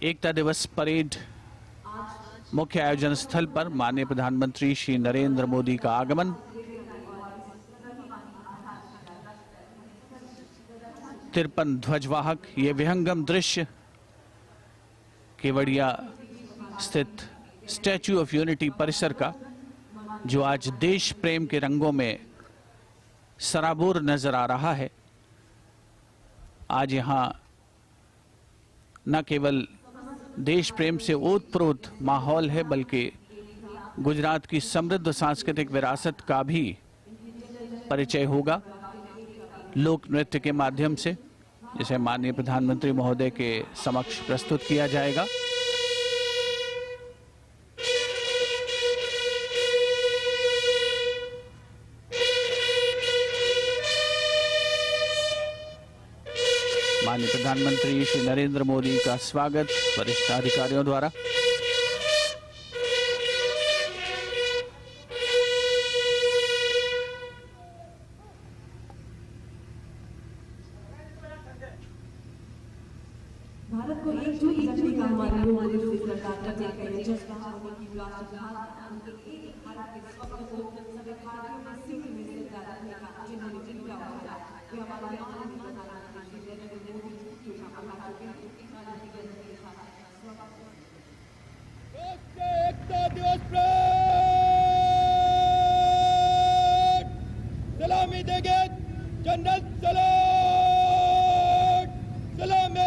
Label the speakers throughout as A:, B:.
A: एकता दिवस परेड मुख्य आयोजन स्थल पर माननीय प्रधानमंत्री श्री नरेंद्र मोदी का आगमन। तिरपन ध्वजवाहक ये विहंगम दृश्य केवड़िया स्थित स्टैच्यू ऑफ यूनिटी परिसर का, जो आज देश प्रेम के रंगों में सराबोर नजर आ रहा है। आज यहां न केवल देश प्रेम से ओतप्रोत माहौल है, बल्कि गुजरात की समृद्ध सांस्कृतिक विरासत का भी परिचय होगा लोक नृत्य के माध्यम से, जिसे माननीय प्रधानमंत्री महोदय के समक्ष प्रस्तुत किया जाएगा। माननीय प्रधानमंत्री श्री नरेंद्र मोदी का स्वागत वरिष्ठ अधिकारियों द्वारा।
B: भारत को एकजुट रखने का हमारे मोदी जी सरकार का जज्बा है, जिसका हम की राष्ट्रभाषा उनके एक भारत के स्वप्न को सभी भारतीयों में सीखने में जिंदा रखने का जिन्होंने जिनका होगा कि हमारे माननीय प्रधानमंत्री श्री नरेंद्र मोदी जी की हमारा जो
C: एकता दिवस सलामी देंगे जनरल सलामी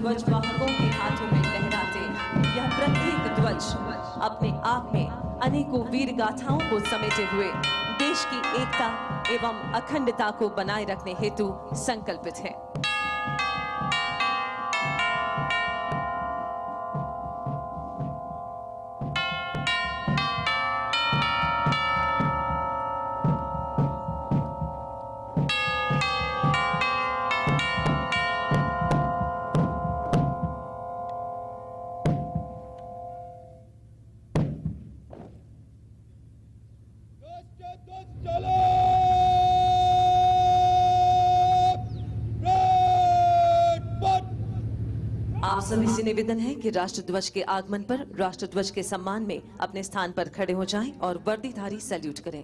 B: ध्वजवाहकों के हाथों में लहराते यह प्रत्येक ध्वज अपने आप में अनेकों वीर गाथाओं को समेटे हुए देश की एकता एवं अखंडता को बनाए रखने हेतु संकल्पित है। आप सभी से निवेदन है कि राष्ट्रध्वज के आगमन पर राष्ट्रध्वज के सम्मान में अपने स्थान पर खड़े हो जाएं और वर्दीधारी सैल्यूट करें।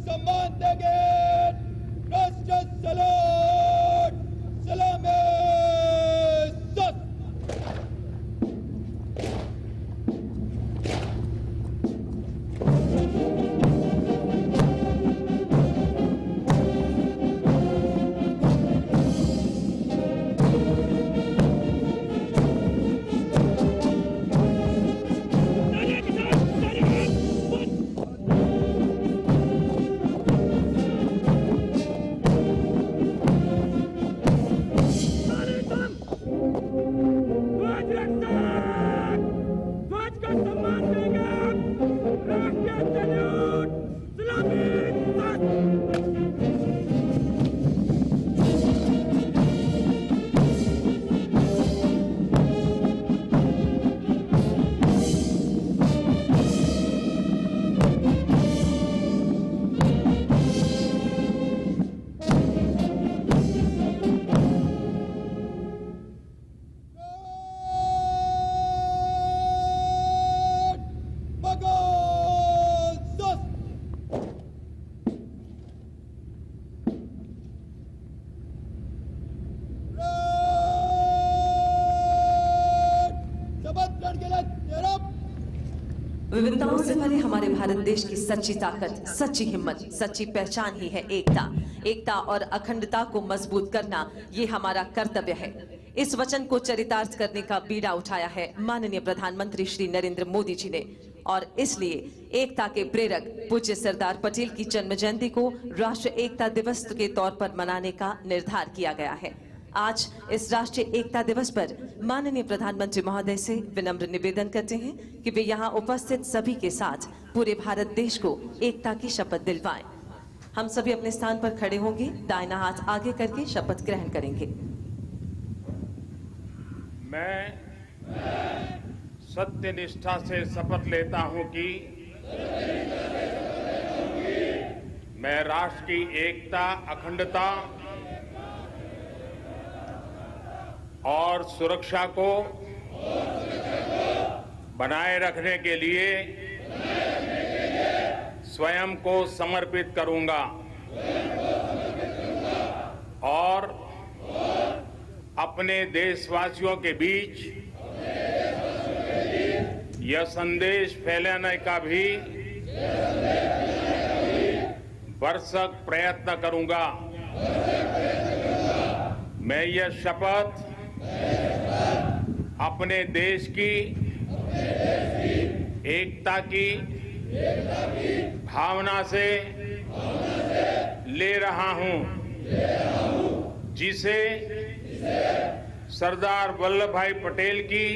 C: सम्मान देंगे। राष्ट्र सलाम सलामी।
B: विविधताओं से भरे हमारे भारत देश की सच्ची ताकत, सच्ची हिम्मत, सच्ची पहचान ही है एकता। एकता और अखंडता को मजबूत करना ये हमारा कर्तव्य है। इस वचन को चरितार्थ करने का बीड़ा उठाया है माननीय प्रधानमंत्री श्री नरेंद्र मोदी जी ने, और इसलिए एकता के प्रेरक पूज्य सरदार पटेल की जन्म जयंती को राष्ट्रीय एकता दिवस के तौर पर मनाने का निर्धार किया गया है। आज इस राष्ट्रीय एकता दिवस पर माननीय प्रधानमंत्री महोदय से विनम्र निवेदन करते हैं कि वे यहाँ उपस्थित सभी के साथ पूरे भारत देश को एकता की शपथ दिलवाएं। हम सभी अपने स्थान पर खड़े होंगे, दाहिना हाथ आगे करके शपथ ग्रहण करेंगे।
D: मैं सत्य निष्ठा से शपथ लेता हूं कि मैं राष्ट्र की एकता, अखंडता और सुरक्षा को बनाए रखने के लिए स्वयं को समर्पित करूंगा और अपने देशवासियों के बीच यह संदेश फैलाने का भी भरसक प्रयत्न करूंगा। मैं यह शपथ अपने देश की एकता की भावना से ले रहा हूं, जिसे सरदार वल्लभ भाई पटेल की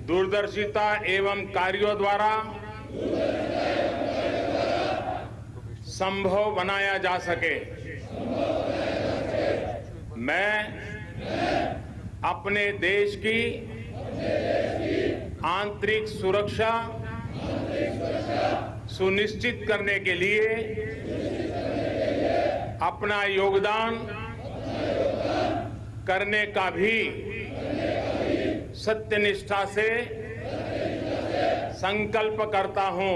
D: दूरदर्शिता एवं कार्यों द्वारा संभव बनाया जा सके। मैं अपने देश की आंतरिक सुरक्षा सुनिश्चित करने के लिए अपना योगदान करने का भी सत्यनिष्ठा से संकल्प करता हूं।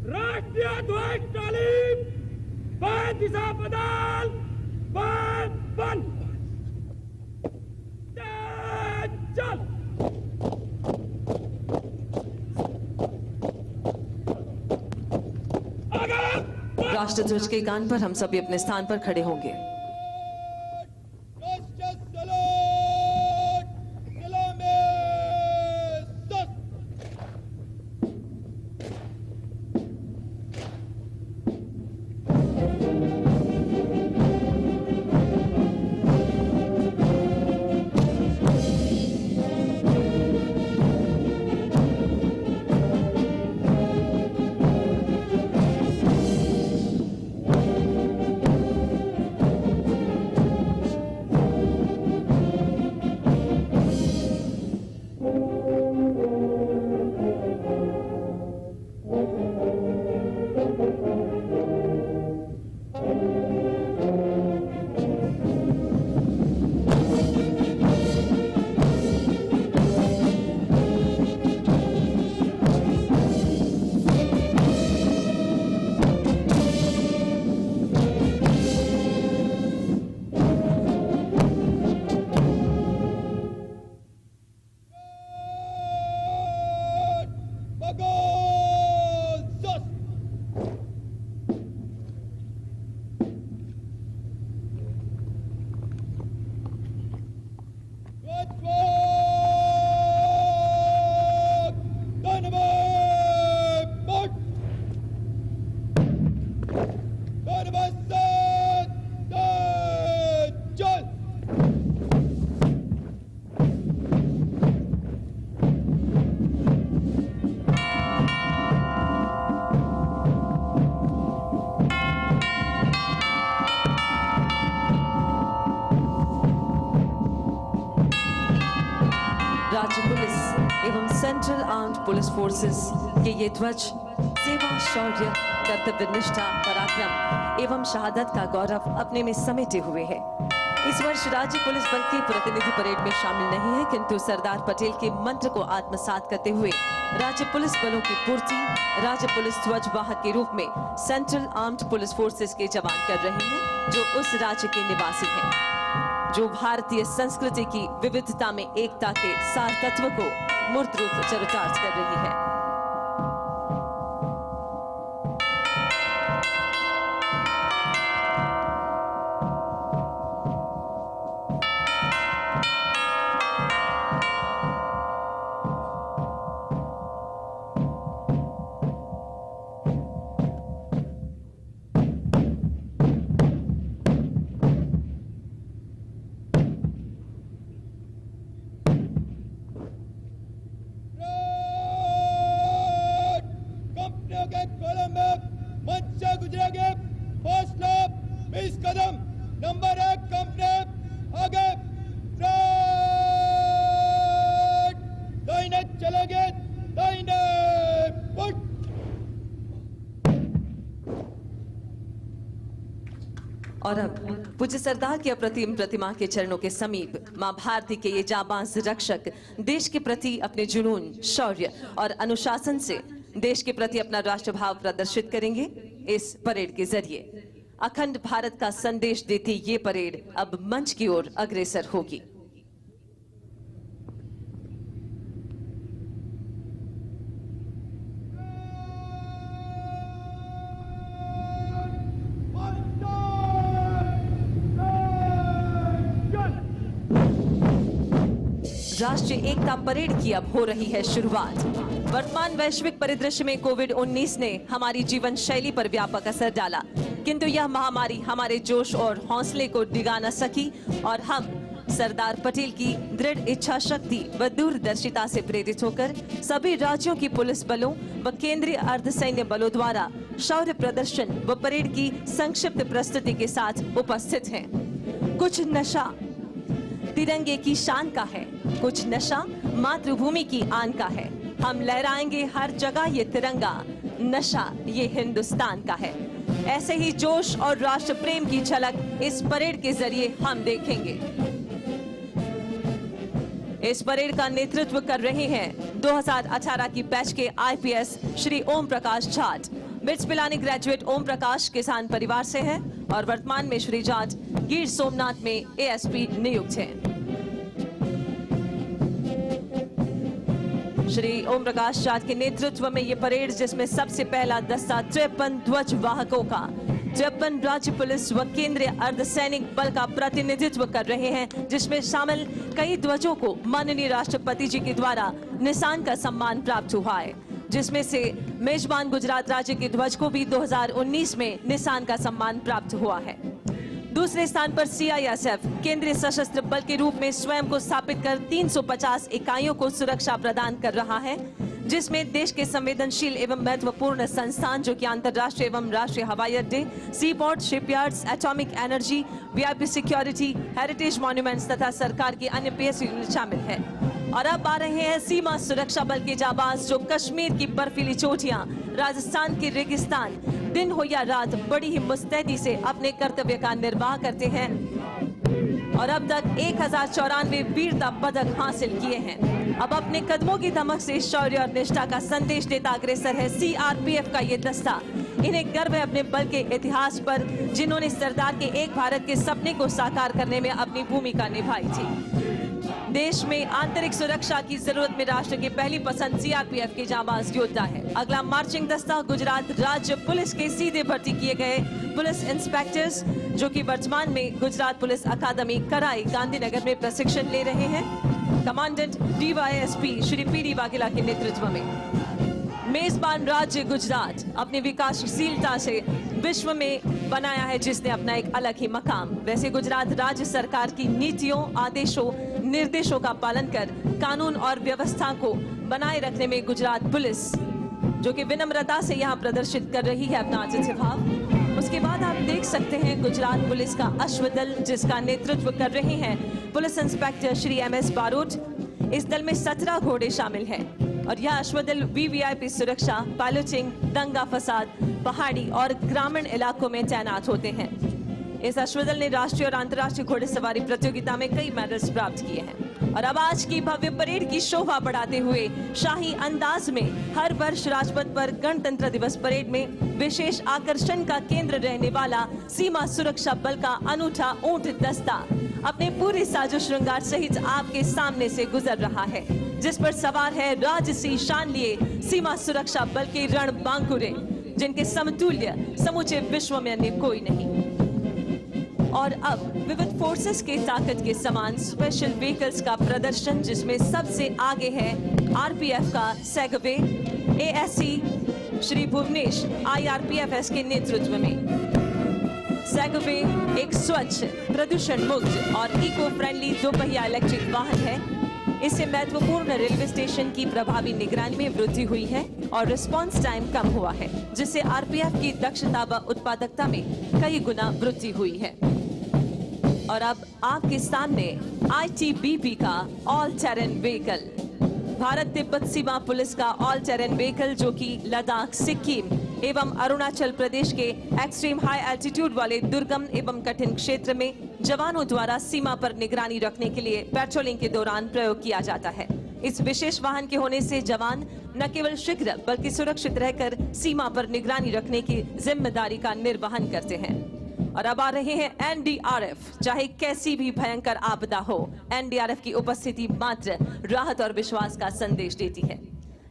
C: राष्ट्रीय ध्वज तालीम दिशा बदल बन चल।
B: राष्ट्र ध्वज के गान पर हम सभी अपने स्थान पर खड़े होंगे। राज्य पुलिस एवं सेंट्रल आर्म्ड पुलिस फोर्सेस के ये ध्वज सेवा, शौर्य, कर्तव्य निष्ठा, पराक्रम एवं शहादत का गौरव अपने में समेटे हुए है। इस वर्ष राज्य पुलिस बल के प्रतिनिधि परेड में शामिल नहीं है, किंतु सरदार पटेल के मंत्र को आत्मसात करते हुए राज्य पुलिस बलों की पूर्ति राज्य पुलिस ध्वज वाहक के रूप में सेंट्रल आर्म्ड पुलिस फोर्सेस के जवान कर रहे हैं, जो उस राज्य के निवासी हैं, जो भारतीय संस्कृति की विविधता में एकता के सार तत्व को मूर्त रूप चरितार्थ कर रही है। और अब पूज्य सरदार की अप्रतिम प्रतिमा के चरणों के समीप मां भारती के ये जाबाज रक्षक देश के प्रति अपने जुनून, शौर्य और अनुशासन से देश के प्रति अपना राष्ट्रभाव प्रदर्शित करेंगे। इस परेड के जरिए अखंड भारत का संदेश देती ये परेड अब मंच की ओर अग्रसर होगी। राष्ट्रीय एकता परेड की अब हो रही है शुरुआत। वर्तमान वैश्विक परिदृश्य में कोविड-19 ने हमारी जीवन शैली पर व्यापक असर डाला, किंतु यह महामारी हमारे जोश और हौसले को डिगा न सकी और हम सरदार पटेल की दृढ़ इच्छा शक्ति व दूरदर्शिता से प्रेरित होकर सभी राज्यों की पुलिस बलों व केंद्रीय अर्धसैन्य बलों द्वारा शौर्य प्रदर्शन व परेड की संक्षिप्त प्रस्तुति के साथ उपस्थित हैं। कुछ नशा तिरंगे की शान का है, कुछ नशा मातृभूमि की आन का है। हम लहराएंगे हर जगह ये तिरंगा, नशा ये हिंदुस्तान का है। ऐसे ही जोश और राष्ट्र प्रेम की झलक इस परेड के जरिए हम देखेंगे। इस परेड का नेतृत्व कर रहे हैं 2018 की बैच के IPS Shri Om Prakash Jat. Bits Pilani graduate Om Prakash किसान परिवार से हैं और वर्तमान में श्री जाट गिर सोमनाथ में एएसपी नियुक्त हैं। श्री ओम प्रकाश जाट के नेतृत्व में ये परेड, जिसमें सबसे पहला दस्ता 53 ध्वज वाहकों का 53 राज्य पुलिस व केंद्रीय अर्धसैनिक बल का प्रतिनिधित्व कर रहे हैं, जिसमें शामिल कई ध्वजों को माननीय राष्ट्रपति जी के द्वारा निशान का सम्मान प्राप्त हुआ है, जिसमें से मेजबान गुजरात राज्य के ध्वज को भी 2019 में निशान का सम्मान प्राप्त हुआ है। दूसरे स्थान पर सीआईएसएफ केंद्रीय सशस्त्र बल के रूप में स्वयं को स्थापित कर 350 इकाइयों को सुरक्षा प्रदान कर रहा है, जिसमें देश के संवेदनशील एवं महत्वपूर्ण संस्थान जो कि अंतर्राष्ट्रीय एवं राष्ट्रीय हवाई अड्डे, sea port, shipyards, atomic energy, VIP security, heritage monuments तथा सरकार की अन्य पीएस यूनिट शामिल है। और अब आ रहे हैं सीमा सुरक्षा बल के जाबाज, जो कश्मीर की बर्फीली चोटियां, राजस्थान के रेगिस्तान, दिन हो या रात बड़ी ही मुस्तैदी से अपने कर्तव्य का निर्वाह करते हैं और अब तक 1094 वीरता पदक हासिल किए हैं। अब अपने कदमों की धमक से शौर्य और निष्ठा का संदेश देता अग्रसर है सीआरपीएफ का ये दस्ता। इन्हें गर्व है अपने बल के इतिहास पर, जिन्होंने सरदार के एक भारत के सपने को साकार करने में अपनी भूमिका निभाई थी। देश में आंतरिक सुरक्षा की जरूरत में राष्ट्र की पहली पसंद सीआरपीएफ के जाबाज योद्धा है। अगला मार्चिंग दस्ता गुजरात राज्य पुलिस के सीधे भर्ती किए गए पुलिस इंस्पेक्टर्स, जो कि वर्तमान में गुजरात पुलिस अकादमी कराई गांधीनगर में प्रशिक्षण ले रहे हैं, commandant DYSP Shri PD Vaghela के नेतृत्व में। मेजबान राज्य गुजरात अपनी विकासशीलता से विश्व में बनाया है, जिसने अपना एक अलग ही मकाम। वैसे गुजरात राज्य सरकार की नीतियों, आदेशों, निर्देशों का पालन कर कानून और व्यवस्था को बनाए रखने में गुजरात पुलिस, जो कि विनम्रता से यहाँ प्रदर्शित कर रही है अपना आतिथ्य भाव। उसके बाद आप देख सकते हैं गुजरात पुलिस का अश्वदल, जिसका नेतृत्व कर रहे हैं police inspector Shri MS Barot. इस दल में 17 घोड़े शामिल हैं
E: और यह अश्वदल वीवीआईपी सुरक्षा, पायलटिंग, दंगा फसाद, पहाड़ी और ग्रामीण इलाकों में तैनात होते हैं। इस अश्वदल ने राष्ट्रीय और अंतर्राष्ट्रीय घोड़सवारी प्रतियोगिता में कई मेडल्स प्राप्त किए हैं। और अब आज की भव्य परेड की शोभा बढ़ाते हुए शाही अंदाज में हर वर्ष राजपथ पर गणतंत्र दिवस परेड में विशेष आकर्षण का केंद्र रहने वाला सीमा सुरक्षा बल का अनूठा ऊंट दस्ता अपने पूरे साजो श्रृंगार सहित आपके सामने से गुजर रहा है, जिस पर सवार है राजसी शान लिए सीमा सुरक्षा बल के रणबांकुरे, जिनके समतुल्य समूचे विश्व में अन्य कोई नहीं। और अब विविध फोर्सेस के ताकत के समान स्पेशल व्हीकल्स का प्रदर्शन, जिसमें सबसे आगे है आरपीएफ का segue, ASC Shri Bhuvnesh IRPFS के नेतृत्व में। सेगवे एक स्वच्छ, प्रदूषण मुक्त और इको फ्रेंडली दोपहिया इलेक्ट्रिक वाहन है। इससे महत्वपूर्ण रेलवे स्टेशन की प्रभावी निगरानी में वृद्धि हुई है और रिस्पांस टाइम कम हुआ है, जिससे आरपीएफ की दक्षता व उत्पादकता में कई गुना वृद्धि हुई है। और अब आपके सामने आईटीबीपी का all terrain vehicle, Bharat Tibet सीमा पुलिस का ऑल टेरेन व्हीकल, जो कि लद्दाख, सिक्किम एवं अरुणाचल प्रदेश के एक्सट्रीम हाई एल्टीट्यूड वाले दुर्गम एवं कठिन क्षेत्र में जवानों द्वारा सीमा पर निगरानी रखने के लिए पेट्रोलिंग के दौरान प्रयोग किया जाता है। इस विशेष वाहन के होने से जवान न केवल शीघ्र बल्कि सुरक्षित रहकर सीमा पर निगरानी रखने की जिम्मेदारी का निर्वहन करते हैं। और अब आ रहे हैं एनडीआरएफ। चाहे कैसी भी भयंकर आपदा हो, एनडीआरएफ की उपस्थिति मात्र राहत और विश्वास का संदेश देती है।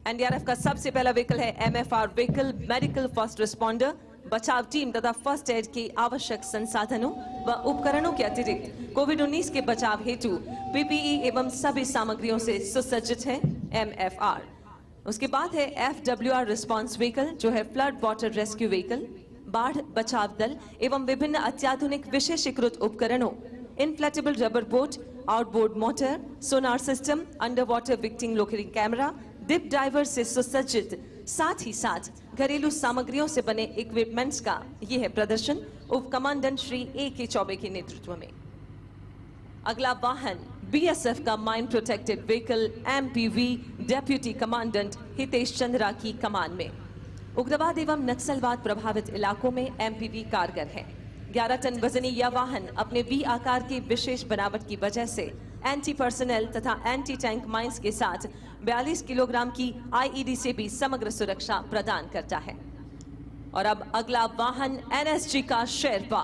E: एनडीआरएफ का सबसे पहला व्हीकल है MFR vehicle, medical first responder, बचाव टीम तथा फर्स्ट एड के आवश्यक संसाधनों व उपकरणों के अतिरिक्त कोविड-19 के बचाव हेतु पीपीई एवं सभी सामग्रियों से सुसज्जित है एमएफआर। उसके बाद है एफडब्ल्यूआर रिस्पॉन्स व्हीकल, जो है फ्लड वाटर रेस्क्यू व्हीकल, बाढ़ बचाव दल एवं विभिन्न अत्याधुनिक विशेषीकृत उपकरणों, inflatable rubber boat, outboard motor, sonar system, under water victim locating camera, deep diver से सुसज्जित, साथ ही साथ घरेलू सामग्रियों से बने इक्विपमेंट्स का यह है प्रदर्शन उप कमांडेंट श्री A.K. चौबे के नेतृत्व में। अगला वाहन बीएसएफ का mine protected vehicle MPV, deputy commandant Hitesh Chandra की कमान में। उग्रवाद एवं नक्सलवाद प्रभावित इलाकों में एमपीवी कारगर है। 11 टन वजनी यह वाहन अपने वी आकार की विशेष बनावट की वजह से एंटी पर्सनल तथा एंटी टैंक माइंस के साथ 42 किलोग्राम की आईईडी से भी समग्र सुरक्षा प्रदान करता है। और अब अगला वाहन एनएसजी का शेरपा,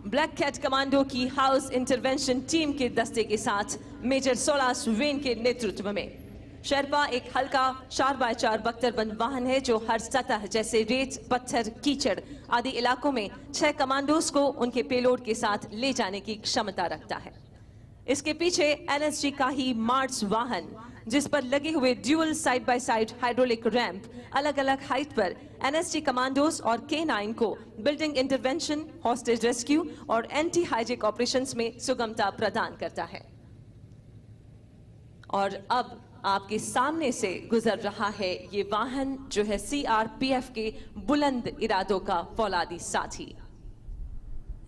E: ब्लैक कैट कमांडो की हाउस इंटरवेंशन टीम के दस्ते के साथ मेजर सोलास वेन के नेतृत्व में। शेरपा एक हल्का 4x4 बख्तरबंद वाहन है, जो हर सतह जैसे रेत, पत्थर, कीचड़ आदि इलाकों में 6 कमांडोज को उनके पेलोड के साथ ले जाने की क्षमता रखता है। इसके पीछे एनएसजी का ही मार्च वाहन, जिस पर लगे हुए dual side by side hydraulic ramp अलग अलग हाइट पर एनएसजी कमांडोज और K9 को बिल्डिंग इंटरवेंशन, हॉस्टेज रेस्क्यू और एंटी हाइजैक ऑपरेशंस में सुगमता प्रदान करता है। और अब आपके सामने से गुजर रहा है ये वाहन, जो है सीआरपीएफ के बुलंद इरादों का फौलादी साथी।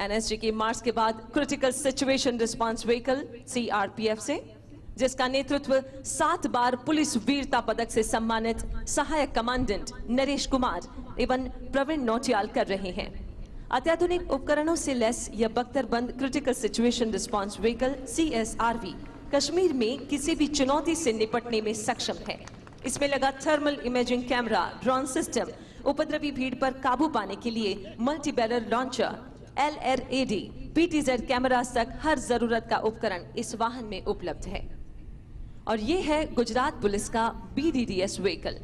E: एनएसजी के मार्च के बाद critical situation response vehicle CRPF से, जिसका नेतृत्व 7 बार पुलिस वीरता पदक से सम्मानित सहायक कमांडेंट नरेश कुमार एवं प्रवीण नौटियाल कर रहे हैं। अत्याधुनिक उपकरणों से लैस यह बख्तरबंद critical situation response vehicle CSRV Kashmir में किसी भी चुनौती से निपटने में सक्षम है। इसमें लगा thermal imaging camera, drone system, उपद्रवी भीड़ पर काबू पाने के लिए multi barrel launcher, LRAD, PTZ cameras तक हर जरूरत का उपकरण इस वाहन में उपलब्ध है। और ये है गुजरात पुलिस का BDDS व्हीकल।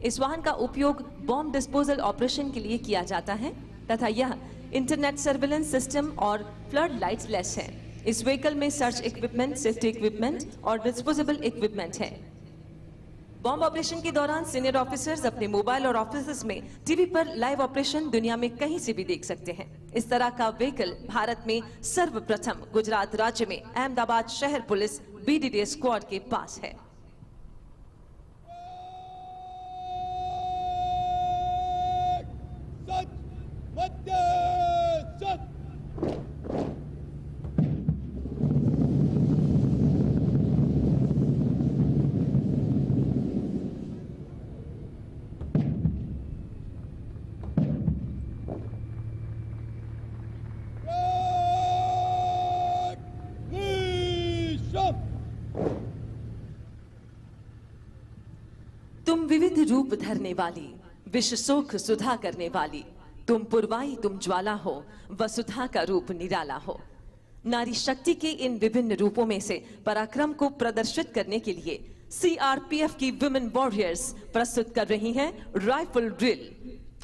E: इस वाहन का उपयोग बॉम्ब डिस्पोजल ऑपरेशन के लिए किया जाता है तथा यह इंटरनेट सर्विलेंस सिस्टम और फ्लड लाइट्स लेस है। इस व्हीकल में सर्च इक्विपमेंट, सेफ्टी इक्विपमेंट और डिस्पोजेबल इक्विपमेंट है। बॉम्ब ऑपरेशन के दौरान सीनियर ऑफिसर्स अपने मोबाइल और ऑफिस में टीवी पर लाइव ऑपरेशन दुनिया में कहीं से भी देख सकते हैं। इस तरह का व्हीकल भारत में सर्वप्रथम गुजरात राज्य में अहमदाबाद शहर पुलिस BDDS स्क्वाड के पास है। विविध रूप धरने वाली, विश्व सुख सुधा करने वाली, तुम पुरवाई तुम ज्वाला हो, वसुधा का रूप निराला हो। नारी शक्ति के इन विभिन्न रूपों में से पराक्रम को प्रदर्शित करने के लिए सीआरपीएफ की वुमेन वॉरियर्स प्रस्तुत कर रही हैं राइफल ड्रिल।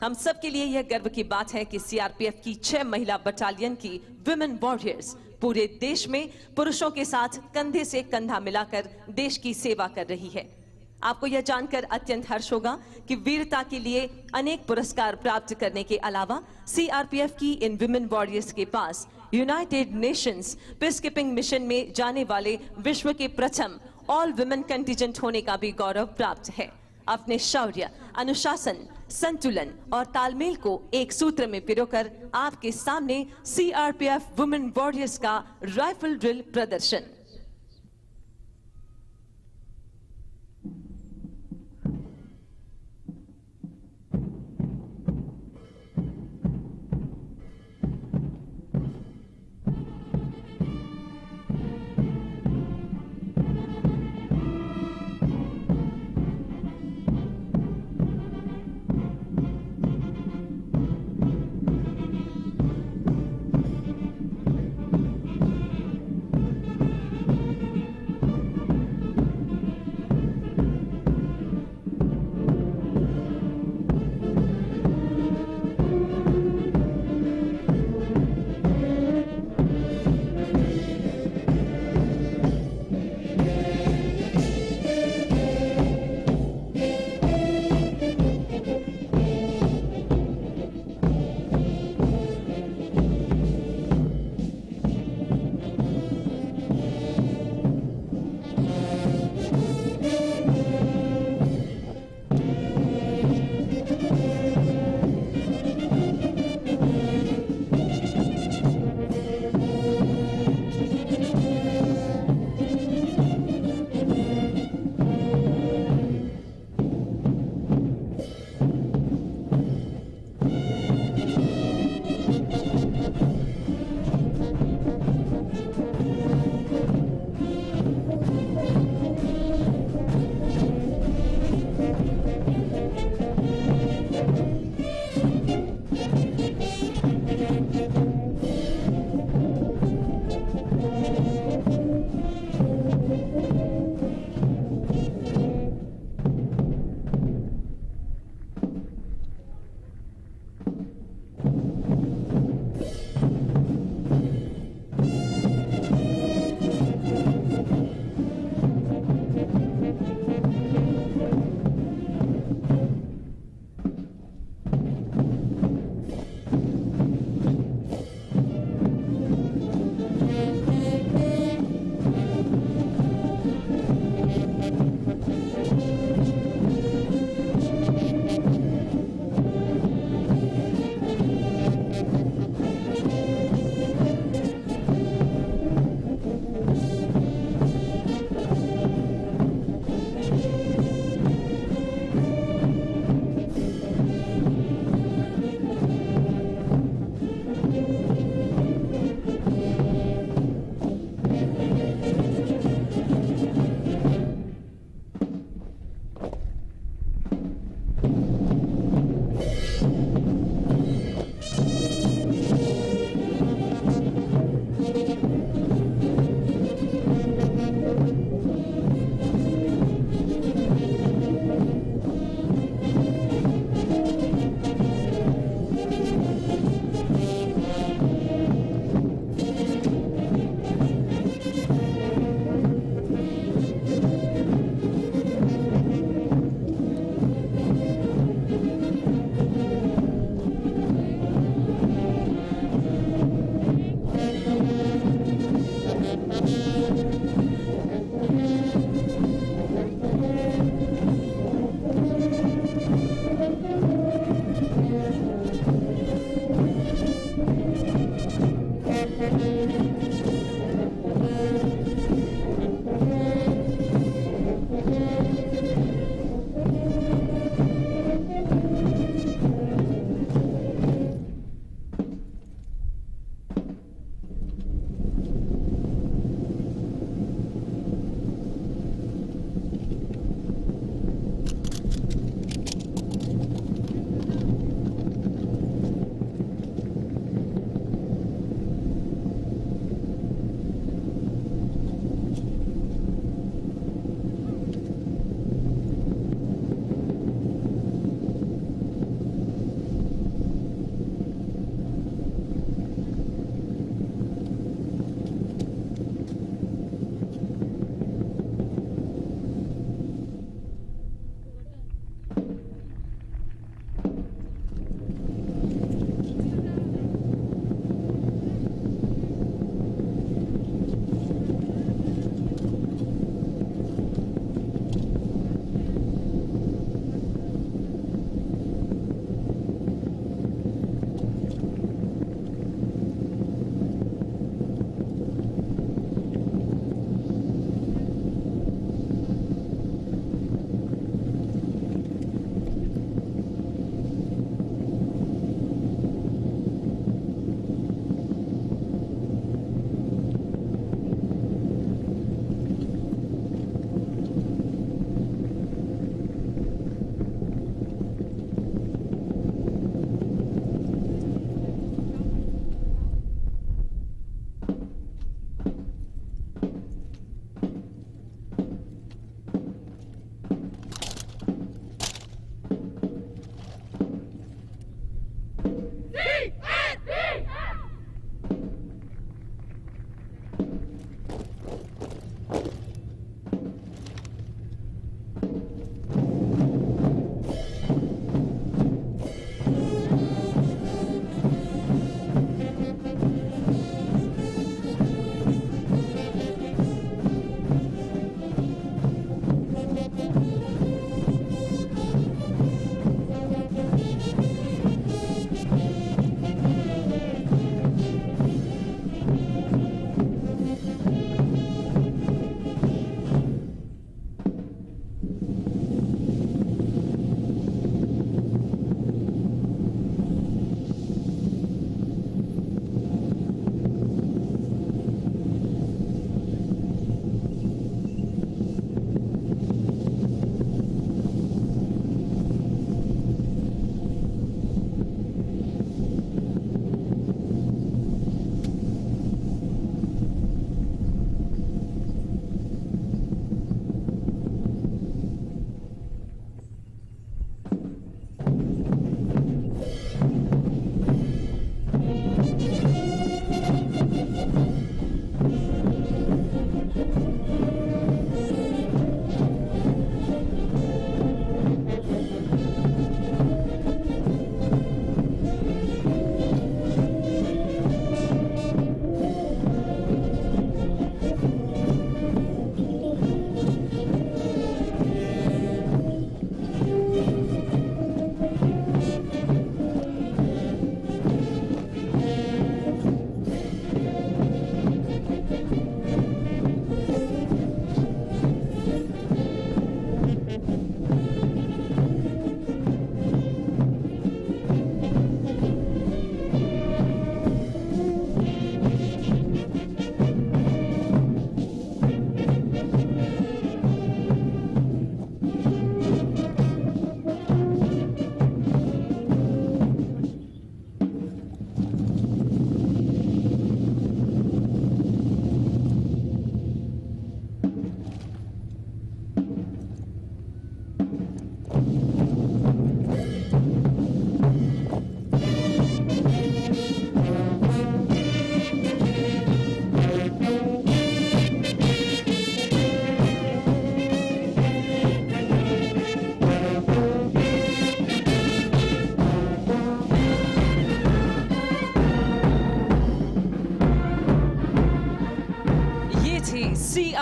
E: हम सब के लिए यह गर्व की बात है कि सीआरपीएफ की 6 महिला बटालियन की वुमेन वॉरियर्स पूरे देश में पुरुषों के साथ कंधे से कंधा मिलाकर देश की सेवा कर रही है। आपको यह जानकर अत्यंत हर्ष होगा कि वीरता के लिए अनेक पुरस्कार प्राप्त करने के अलावा सीआरपीएफ की इन विमेन वॉरियर्स के पास यूनाइटेड नेशंस पीसकीपिंग मिशन में जाने वाले विश्व के प्रथम ऑल वुमेन कंटिजेंट होने का भी गौरव प्राप्त है। अपने शौर्य, अनुशासन, संतुलन और तालमेल को एक सूत्र में पिरोकर आपके सामने सीआरपीएफ वुमेन वॉरियर्स का राइफल ड्रिल प्रदर्शन।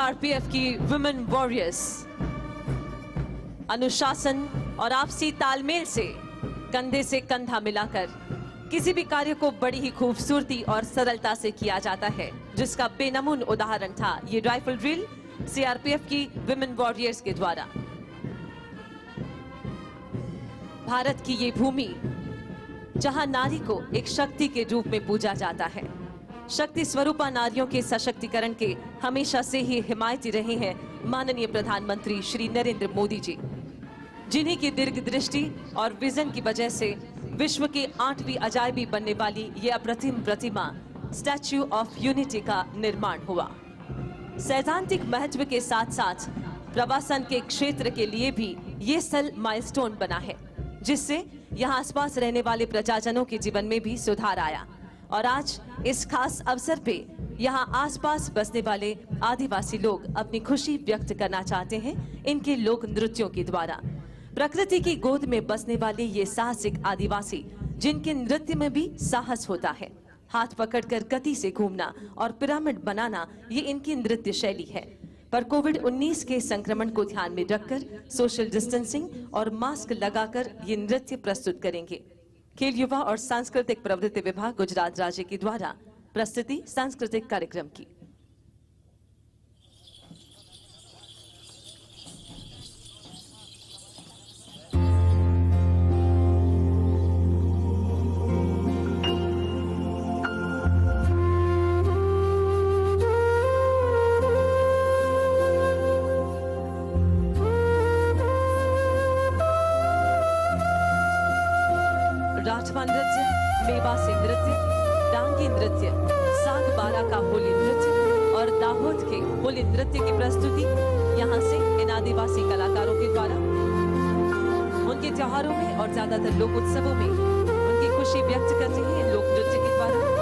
E: सीआरपीएफ की वुमेन वॉरियर्स अनुशासन और आपसी तालमेल से कंधे से कंधा मिलाकर किसी भी कार्य को बड़ी ही खूबसूरती और सरलता से किया जाता है, जिसका बेनमून उदाहरण था ये राइफल ड्रिल सीआरपीएफ की विमेन वॉरियर्स के द्वारा। भारत की ये भूमि जहां नारी को एक शक्ति के रूप में पूजा जाता है, शक्ति स्वरूपा नारियों के सशक्तिकरण के हमेशा से ही हिमायती रहे हैं माननीय प्रधानमंत्री श्री नरेंद्र मोदी जी, जिन्हीं की दीर्घ दृष्टि और विजन की वजह से विश्व की 8वीं अजायबी बनने वाली ये अप्रतिम प्रतिमा स्टैच्यू ऑफ यूनिटी का निर्माण हुआ। सैद्धांतिक महत्व के साथ साथ प्रवासन के क्षेत्र के लिए भी ये स्थल माइलस्टोन बना है, जिससे यहाँ आसपास रहने वाले प्रजाजनों के जीवन में भी सुधार आया। और आज इस खास अवसर पे यहाँ आसपास बसने वाले आदिवासी लोग अपनी खुशी व्यक्त करना चाहते हैं इनके लोक नृत्यों के द्वारा। प्रकृति की गोद में बसने वाले ये साहसिक आदिवासी, जिनके नृत्य में भी साहस होता है, हाथ पकड़कर गति से घूमना और पिरामिड बनाना, ये इनकी नृत्य शैली है। पर कोविड-19 के संक्रमण को ध्यान में रखकर सोशल डिस्टेंसिंग और मास्क लगाकर ये नृत्य प्रस्तुत करेंगे। खेल युवा और सांस्कृतिक प्रवृत्ति विभाग गुजरात राज्य के द्वारा प्रस्तुति सांस्कृतिक कार्यक्रम की। राठवा नृत्य, मेवासी नृत्य, डांगी नृत्य, साग बारा का होली नृत्य और दाहोद के होली नृत्य की प्रस्तुति यहाँ से इन आदिवासी कलाकारों के द्वारा उनके त्योहारों में और ज्यादातर लोक उत्सवों में उनकी खुशी व्यक्त करते हैं इन लोक नृत्य के द्वारा।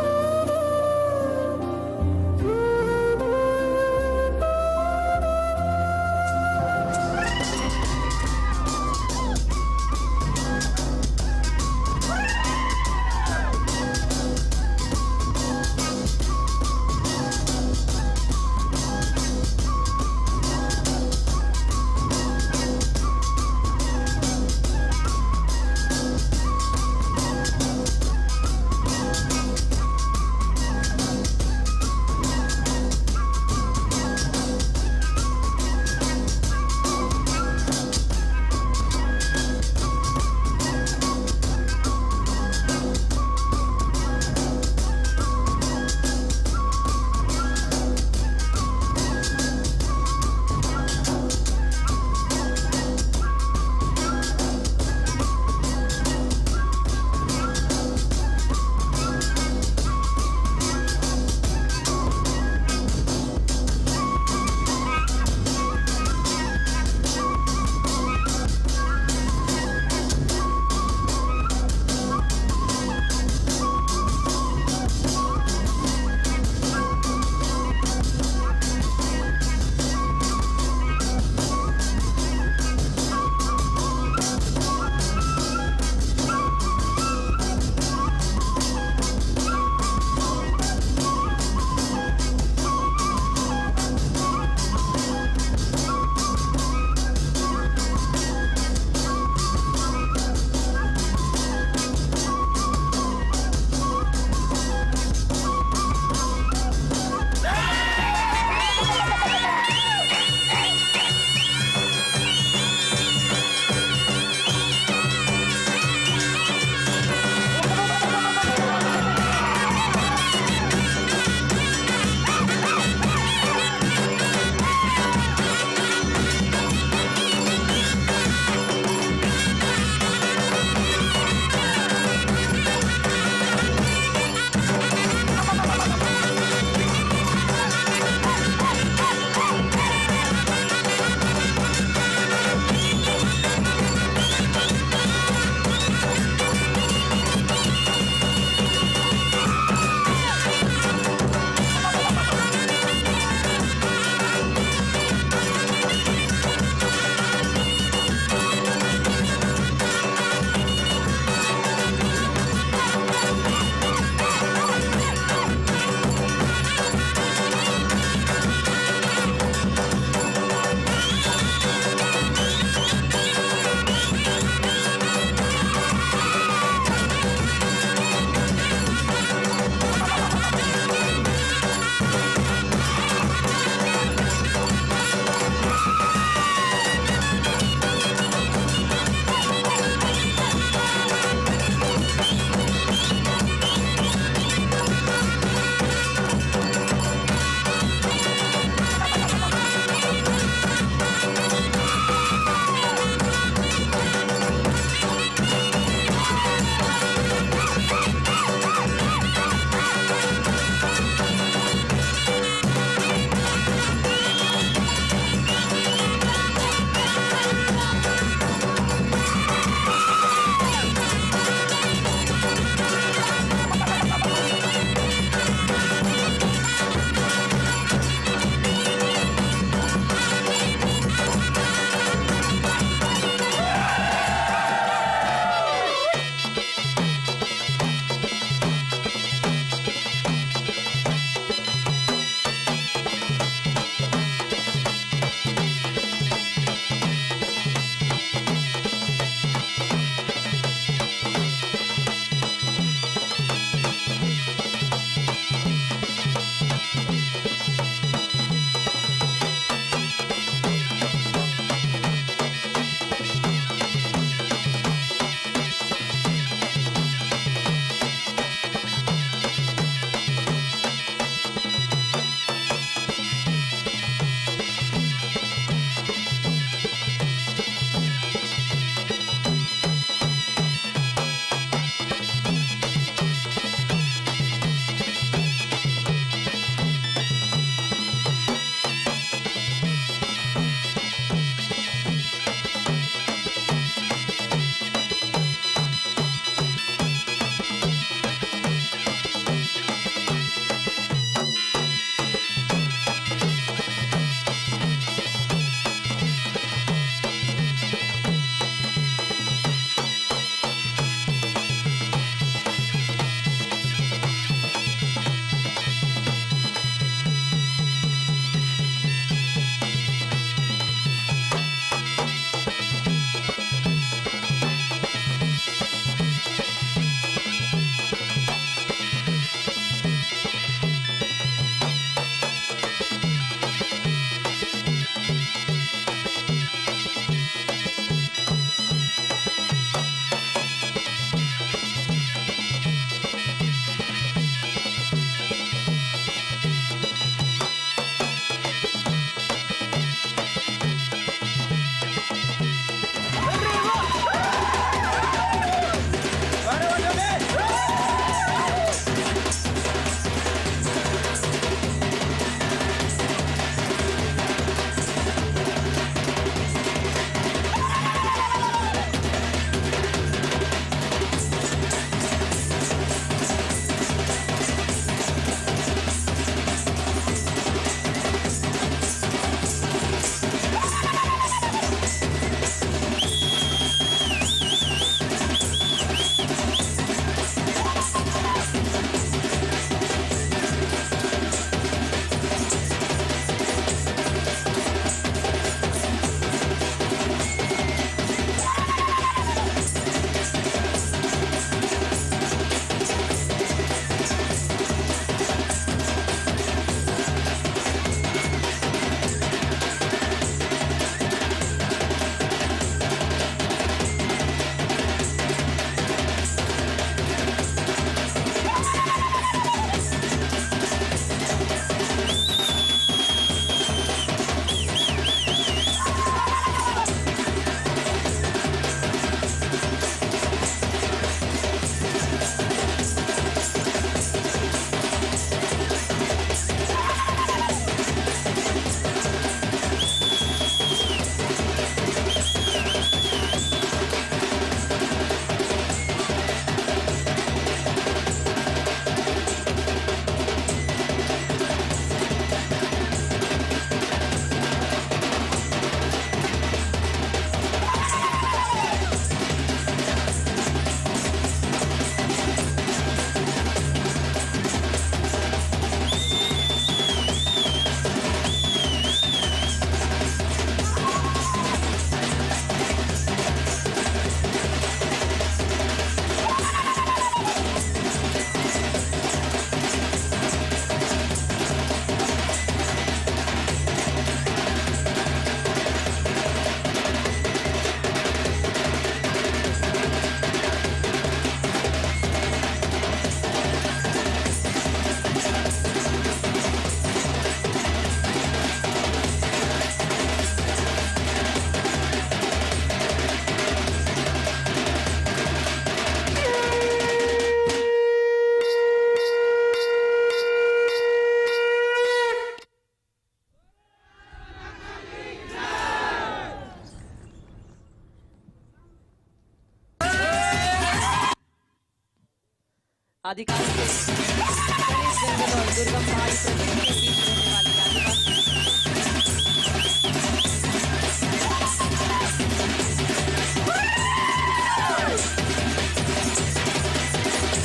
E: आदिकाल से गणेश जंगल और दुर्गम पहाड़ी प्रदेश के बीच रहने वाले आदिवासी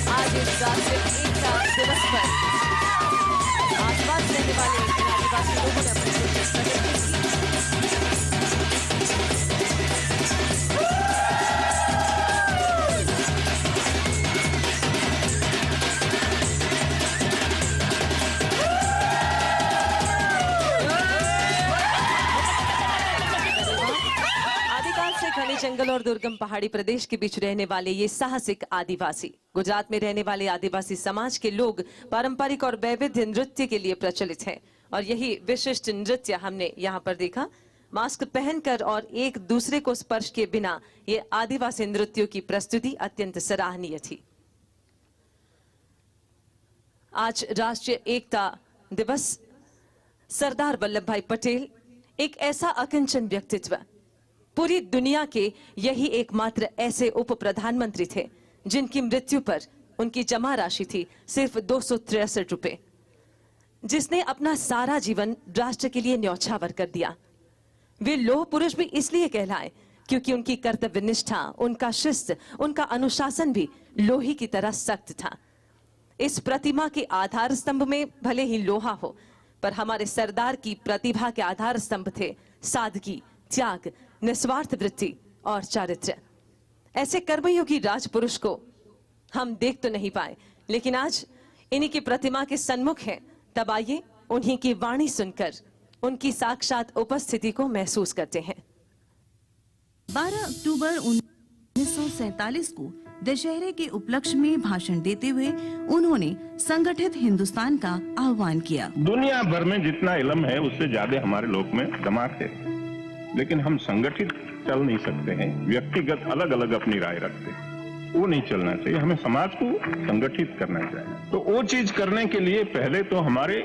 E: आज इस राष्ट्रीय एकता दिवस पर आसपास रहने वाले आदिवासी लोगों ने अपने खुशी प्रकट की। आदिकाल से घने जंगल और दुर्गम पहाड़ी प्रदेश के बीच रहने वाले ये साहसिक आदिवासी गुजरात में रहने वाले आदिवासी समाज के लोग पारंपरिक और वैविध्य नृत्य के लिए प्रचलित हैं और यही विशिष्ट नृत्य हमने यहाँ पर देखा। मास्क पहनकर और एक दूसरे को स्पर्श किए बिना ये आदिवासी नृत्यों की प्रस्तुति अत्यंत सराहनीय थी। आज राष्ट्रीय एकता दिवस। सरदार वल्लभ भाई पटेल एक ऐसा अकिंचन व्यक्तित्व, पूरी दुनिया के यही एकमात्र ऐसे उप प्रधानमंत्री थे जिनकी मृत्यु पर उनकी जमा राशि थी सिर्फ 263 रुपए, जिसने अपना सारा जीवन राष्ट्र के लिए न्यौछावर कर दिया। वे लौह पुरुष भी इसलिए कहलाए क्योंकि उनकी कर्तव्य निष्ठा, उनका शिस्त, उनका अनुशासन भी लोहे की तरह सख्त था। इस प्रतिमा के आधार स्तंभ में भले ही लोहा हो, पर हमारे सरदार की प्रतिभा के आधार स्तंभ थे सादगी, त्याग, निस्वार्थ वृत्ति और चारित्र्य। ऐसे कर्मयोगी राजपुरुष को हम देख तो नहीं पाए, लेकिन आज इन्हीं की प्रतिमा के सन्मुख हैं। तब आइए उन्हीं की वाणी सुनकर उनकी साक्षात उपस्थिति को महसूस करते हैं।
F: 12 अक्टूबर 1947 को दशहरे के उपलक्ष्य में भाषण देते हुए उन्होंने संगठित हिंदुस्तान का आह्वान किया।
G: दुनिया भर में जितना इल्म है उससे ज्यादा हमारे लोग में दिमाग है, लेकिन हम संगठित चल नहीं सकते हैं। व्यक्तिगत अलग अलग अपनी राय रखते हैं, वो नहीं चलना चाहिए। हमें समाज को संगठित करना चाहिए। तो वो चीज करने के लिए पहले तो हमारे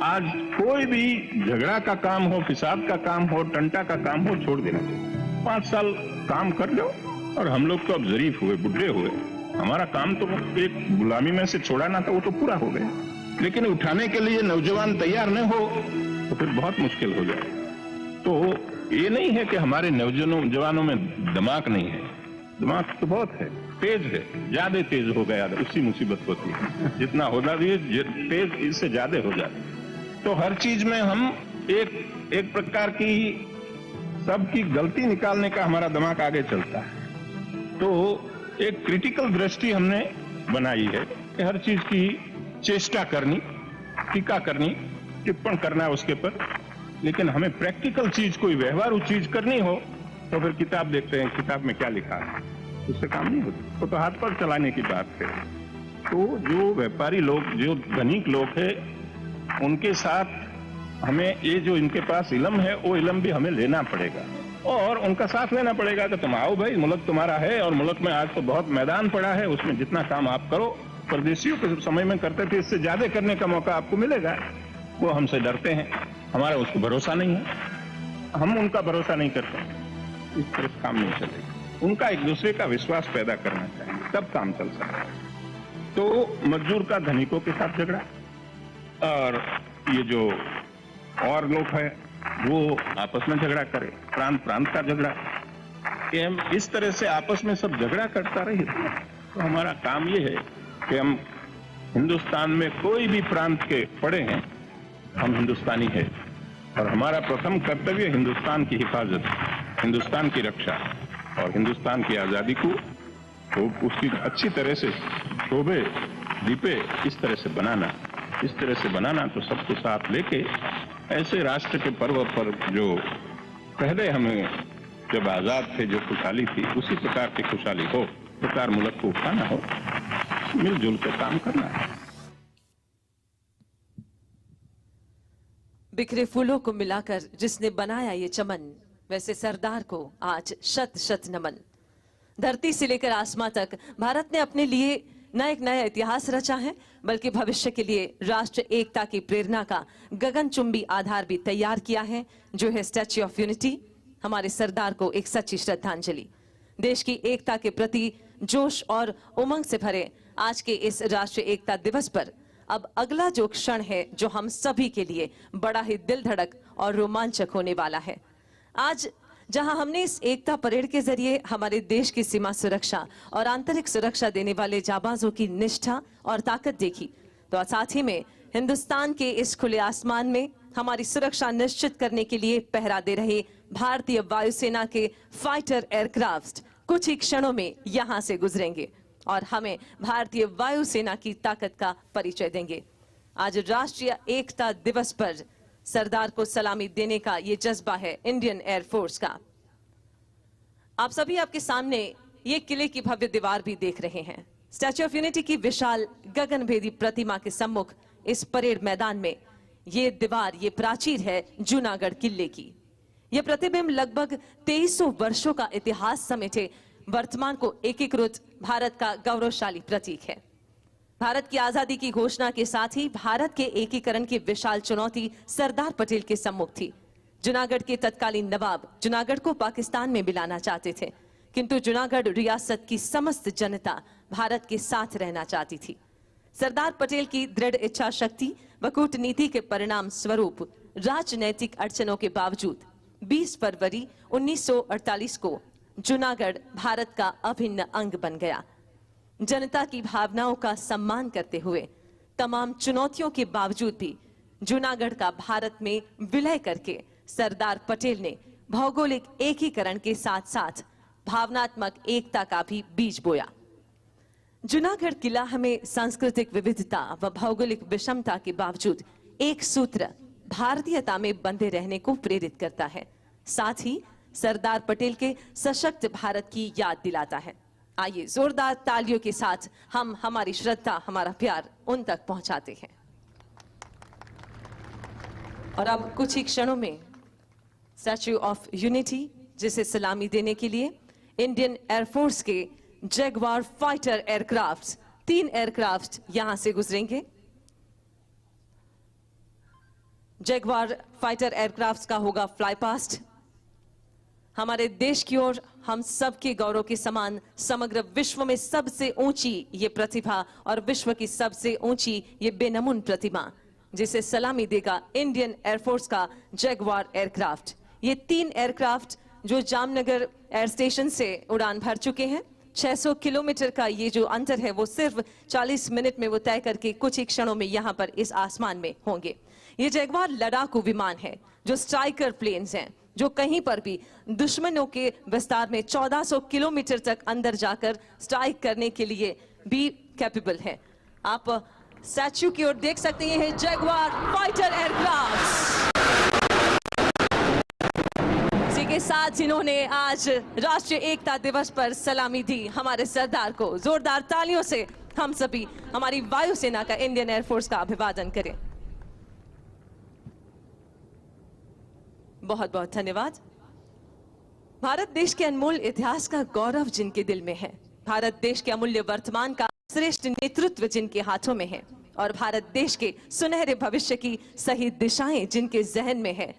G: आज कोई भी झगड़ा का काम हो, फिसाद का काम हो, टंटा का काम हो, छोड़ देना चाहिए। 5 साल काम कर लो। और हम लोग तो अब जरीफ हुए, बुढ़े हुए, हमारा काम तो एक गुलामी में से छोड़ाना था, वो तो पूरा हो गया। लेकिन उठाने के लिए नौजवान तैयार न हो तो फिर बहुत मुश्किल हो जाए। तो ये नहीं है कि हमारे नौजवानों में दिमाग नहीं है, दिमाग तो बहुत है, तेज है, ज्यादा तेज हो गया, उससी मुसीबत होती है। जितना हो जाती तेज, इससे ज्यादा हो जाती है। तो हर चीज में हम एक प्रकार की सबकी गलती निकालने का हमारा दिमाग आगे चलता है। तो एक क्रिटिकल दृष्टि हमने बनाई है कि हर चीज की चेष्टा करनी, टीका करनी, टिप्पण करना है उसके पर। लेकिन हमें प्रैक्टिकल चीज, कोई व्यवहारू चीज करनी हो तो फिर किताब देखते हैं, किताब में क्या लिखा है, उससे काम नहीं होता। तो हाथ पर चलाने की बात है। तो जो व्यापारी लोग, जो धनिक लोग हैं, उनके साथ हमें ये जो इनके पास इल्म है, वो इल्म भी हमें लेना पड़ेगा और उनका साथ लेना पड़ेगा कि तुम आओ भाई, मुल्क तुम्हारा है और मुल्क में आज तो बहुत मैदान पड़ा है, उसमें जितना काम आप करो, परदेशियों के समय में करते थे, इससे ज्यादा करने का मौका आपको मिलेगा। वो हमसे डरते हैं, हमारा उसको भरोसा नहीं है, हम उनका भरोसा नहीं करते। इस तरह से काम नहीं चलेगा। उनका एक दूसरे का विश्वास पैदा करना चाहिए, तब काम चल सकता है। तो मजदूर का धनिकों के साथ झगड़ा और ये जो और लोग हैं वो आपस में झगड़ा करे, प्रांत प्रांत का झगड़ा, कि हम इस तरह से आपस में सब झगड़ा करता रहे। तो हमारा काम ये है कि हम हिंदुस्तान में कोई भी प्रांत के पड़े हैं, हम हिंदुस्तानी है और हमारा प्रथम कर्तव्य हिंदुस्तान की हिफाजत, हिंदुस्तान की रक्षा और हिंदुस्तान की आजादी को तो उसकी अच्छी तरह से शोभे दीपे इस तरह से बनाना। तो सबको साथ लेके ऐसे राष्ट्र के पर्व पर जो पहले हमें जब आजाद थे जो खुशहाली थी, उसी प्रकार की खुशहाली हो, प्रकार मुल्क को उठाना हो, मिलजुल कर काम करना है।
E: बिखरे फूलों को मिलाकर जिसने बनाया ये चमन, वैसे सरदार को आज शत शत नमन। धरती से लेकर आसमां तक भारत ने अपने लिए न एक नया इतिहास रचा है, बल्कि भविष्य के लिए राष्ट्र एकता की प्रेरणा का गगनचुंबी आधार भी तैयार किया है, जो है स्टैच्यू ऑफ यूनिटी। हमारे सरदार को एक सच्ची श्रद्धांजलि। देश की एकता के प्रति जोश और उमंग से भरे आज के इस राष्ट्रीय एकता दिवस पर अब अगला जो क्षण है जो हम सभी के लिए बड़ा ही दिल धड़क और रोमांचक होने वाला है। आज जहां हमने इस एकता परेड के जरिए हमारे देश की सीमा सुरक्षा और आंतरिक सुरक्षा देने वाले जाबाजों की निष्ठा और ताकत देखी, तो साथ ही में हिंदुस्तान के इस खुले आसमान में हमारी सुरक्षा निश्चित करने के लिए पहरा दे रहे भारतीय वायुसेना के फाइटर एयरक्राफ्ट कुछ ही क्षणों में यहां से गुजरेंगे और हमें भारतीय वायुसेना की ताकत का परिचय देंगे। आज राष्ट्रीय एकता दिवस पर सरदार को सलामी देने का ये जज्बा है इंडियन एयरफोर्स का। आप सभी आपके सामने ये किले की भव्य दीवार भी देख रहे हैं। स्टैच्यू ऑफ यूनिटी की विशाल गगनभेदी प्रतिमा के सम्मुख इस परेड मैदान में ये दीवार, ये प्राचीर है जूनागढ़ किले की। यह प्रतिबिंब लगभग 2300 वर्षों का इतिहास समेटे वर्तमान को एकीकृत भारत का गौरवशाली प्रतीक है। भारत की आजादी की घोषणा के साथ ही भारत के एकीकरण की विशाल चुनौती सरदार पटेल के सम्मुख थी। जूनागढ़ के तत्कालीन नवाब जूनागढ़ को पाकिस्तान में मिलाना चाहते थे, किंतु जूनागढ़ रियासत की समस्त जनता भारत के साथ रहना चाहती थी। सरदार पटेल की दृढ़ इच्छा शक्ति व कूटनीति के परिणाम स्वरूप राजनैतिक अड़चनों के बावजूद 20 फरवरी 1948 को जूनागढ़ भारत का अभिन्न अंग बन गया। जनता की भावनाओं का सम्मान करते हुए तमाम चुनौतियों के बावजूद भी जूनागढ़ का भारत में विलय करके सरदार पटेल ने भौगोलिक एकीकरण के साथ साथ भावनात्मक एकता का भी बीज बोया। जूनागढ़ किला हमें सांस्कृतिक विविधता व भौगोलिक विषमता के बावजूद एक सूत्र भारतीयता में बंधे रहने को प्रेरित करता है, साथ ही सरदार पटेल के सशक्त भारत की याद दिलाता है। आइए जोरदार तालियों के साथ हम हमारी श्रद्धा, हमारा प्यार उन तक पहुंचाते हैं। और अब कुछ ही क्षणों में स्टैच्यू ऑफ यूनिटी, जिसे सलामी देने के लिए इंडियन एयरफोर्स के जैगवार फाइटर एयरक्राफ्ट 3 एयरक्राफ्ट यहां से गुजरेंगे। जैगवार फाइटर एयरक्राफ्ट का होगा फ्लाई पास्ट। हमारे देश की ओर हम सबके गौरव के समान समग्र विश्व में सबसे ऊंची ये प्रतिभा और विश्व की सबसे ऊंची ये बेनमून प्रतिमा, जिसे सलामी देगा इंडियन एयरफोर्स का जैगवार एयरक्राफ्ट। ये 3 एयरक्राफ्ट जो जामनगर एयर स्टेशन से उड़ान भर चुके हैं। 600 किलोमीटर का ये जो अंतर है वो सिर्फ 40 मिनट में वो तय करके कुछ ही क्षणों में यहाँ पर इस आसमान में होंगे। ये जैगवार लड़ाकू विमान है जो स्ट्राइकर प्लेन्स हैं, जो कहीं पर भी दुश्मनों के विस्तार में 1400 किलोमीटर तक अंदर जाकर स्ट्राइक करने के लिए भी कैपेबल है। आप स्टैच्यू की ओर देख सकते हैं जैगवार फाइटर एयरक्राफ्ट। इसी के साथ जिन्होंने आज राष्ट्रीय एकता दिवस पर सलामी दी हमारे सरदार को, जोरदार तालियों से हम सभी हमारी वायुसेना का, इंडियन एयरफोर्स का अभिवादन करें। बहुत बहुत धन्यवाद। भारत देश के अनमोल इतिहास का गौरव जिनके दिल में है, भारत देश के अमूल्य वर्तमान का श्रेष्ठ नेतृत्व जिनके हाथों में है और भारत देश के सुनहरे भविष्य की सही दिशाएं जिनके जहन में है,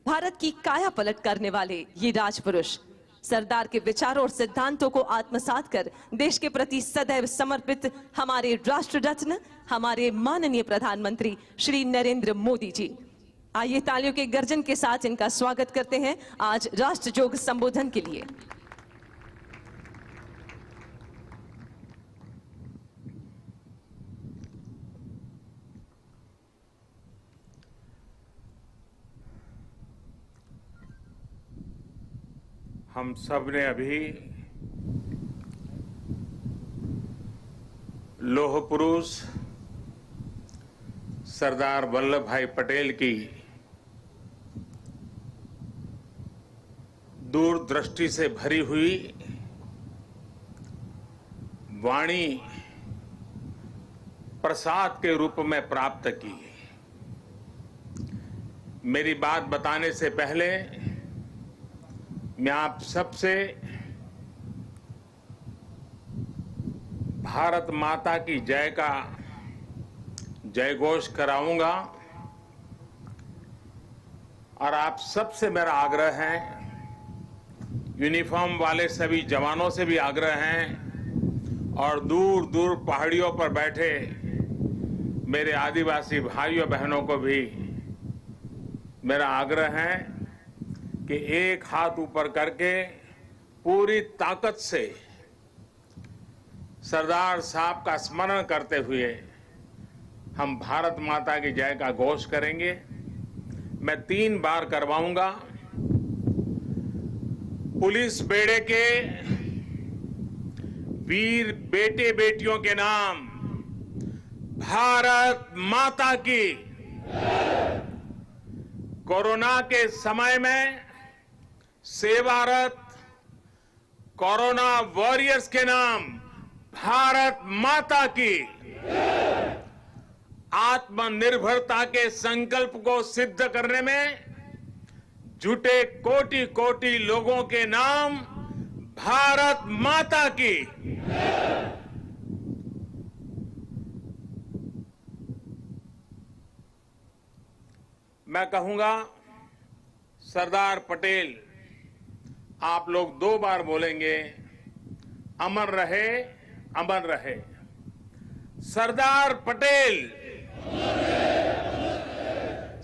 E: भारत की काया पलट करने वाले ये राजपुरुष सरदार के विचारों और सिद्धांतों को आत्मसात कर देश के प्रति सदैव समर्पित हमारे राष्ट्र रत्न, हमारे माननीय प्रधानमंत्री श्री नरेंद्र मोदी जी। आइए तालियों के गर्जन के साथ इनका स्वागत करते हैं आज राष्ट्रजोग संबोधन के लिए।
D: हम सब ने अभी लौह पुरुष सरदार वल्लभ भाई पटेल की दूरदृष्टि से भरी हुई वाणी प्रसाद के रूप में प्राप्त की। मेरी बात बताने से पहले मैं आप सबसे भारत माता की जय का जयघोष कराऊंगा और आप सबसे मेरा आग्रह है, यूनिफॉर्म वाले सभी जवानों से भी आग्रह है और दूर दूर पहाड़ियों पर बैठे मेरे आदिवासी भाइयों बहनों को भी मेरा आग्रह है कि एक हाथ ऊपर करके पूरी ताकत से सरदार साहब का स्मरण करते हुए हम भारत माता की जय का घोष करेंगे। मैं 3 बार करवाऊंगा। पुलिस बेड़े के वीर बेटे बेटियों के नाम भारत माता की। कोरोना के समय में सेवारत कोरोना वॉरियर्स के नाम भारत माता की। आत्मनिर्भरता के संकल्प को सिद्ध करने में जुटे कोटि कोटि लोगों के नाम भारत माता की। मैं कहूंगा सरदार पटेल, आप लोग 2 बार बोलेंगे, अमर रहे, अमर रहे। सरदार पटेल,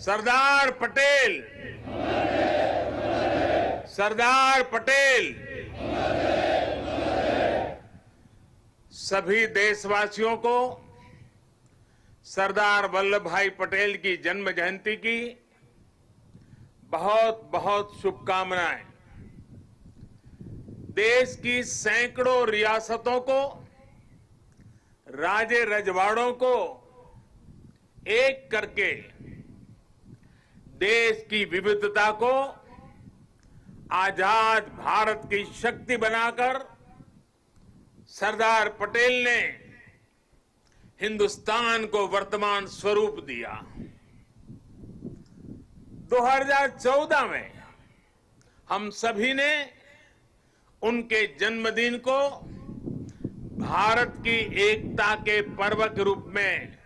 D: सरदार पटेल, सरदार पटेल। सभी देशवासियों को सरदार वल्लभ भाई पटेल की जन्म जयंती की बहुत बहुत शुभकामनाएं। देश की सैकड़ों रियासतों को, राजे रजवाड़ों को एक करके देश की विविधता को आजाद भारत की शक्ति बनाकर सरदार पटेल ने हिंदुस्तान को वर्तमान स्वरूप दिया। 2014 में हम सभी ने उनके जन्मदिन को भारत की एकता के पर्व के रूप में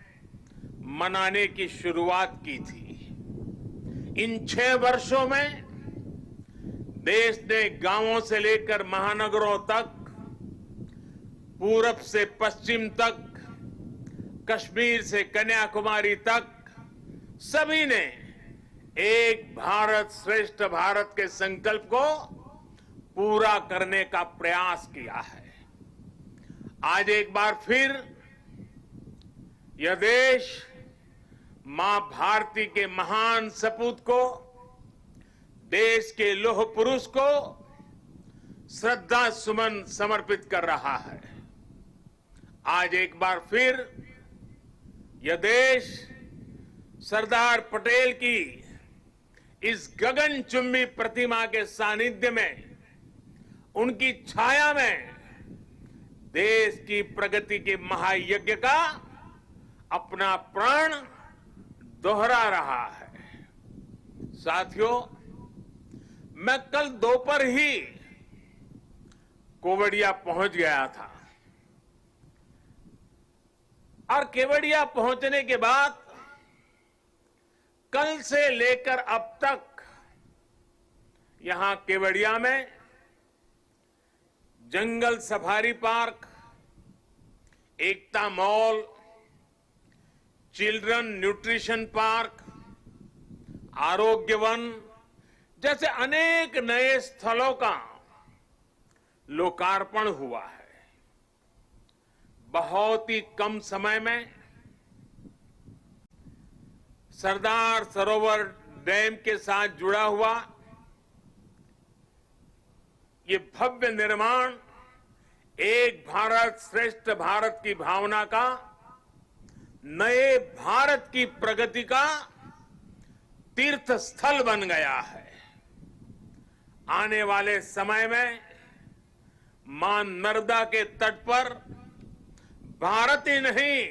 D: मनाने की शुरुआत की थी। इन 6 वर्षों में देश ने गांवों से लेकर महानगरों तक, पूरब से पश्चिम तक, कश्मीर से कन्याकुमारी तक सभी ने एक भारत श्रेष्ठ भारत के संकल्प को पूरा करने का प्रयास किया है। आज एक बार फिर यह देश मां भारती के महान सपूत को, देश के लौह पुरुष को श्रद्धा सुमन समर्पित कर रहा है। आज एक बार फिर यह देश सरदार पटेल की इस गगनचुंबी प्रतिमा के सानिध्य में, उनकी छाया में देश की प्रगति के महायज्ञ का अपना प्राण दोहरा रहा है। साथियों, मैं कल दोपहर ही केवड़िया पहुंच गया था और केवड़िया पहुंचने के बाद कल से लेकर अब तक यहां केवड़िया में जंगल सफारी पार्क, एकता मॉल, चिल्ड्रन न्यूट्रिशन पार्क, आरोग्य वन जैसे अनेक नए स्थलों का लोकार्पण हुआ है। बहुत ही कम समय में सरदार सरोवर डैम के साथ जुड़ा हुआ ये भव्य निर्माण एक भारत श्रेष्ठ भारत की भावना का, नए भारत की प्रगति का तीर्थ स्थल बन गया है। आने वाले समय में मां नर्मदा के तट पर भारत ही नहीं,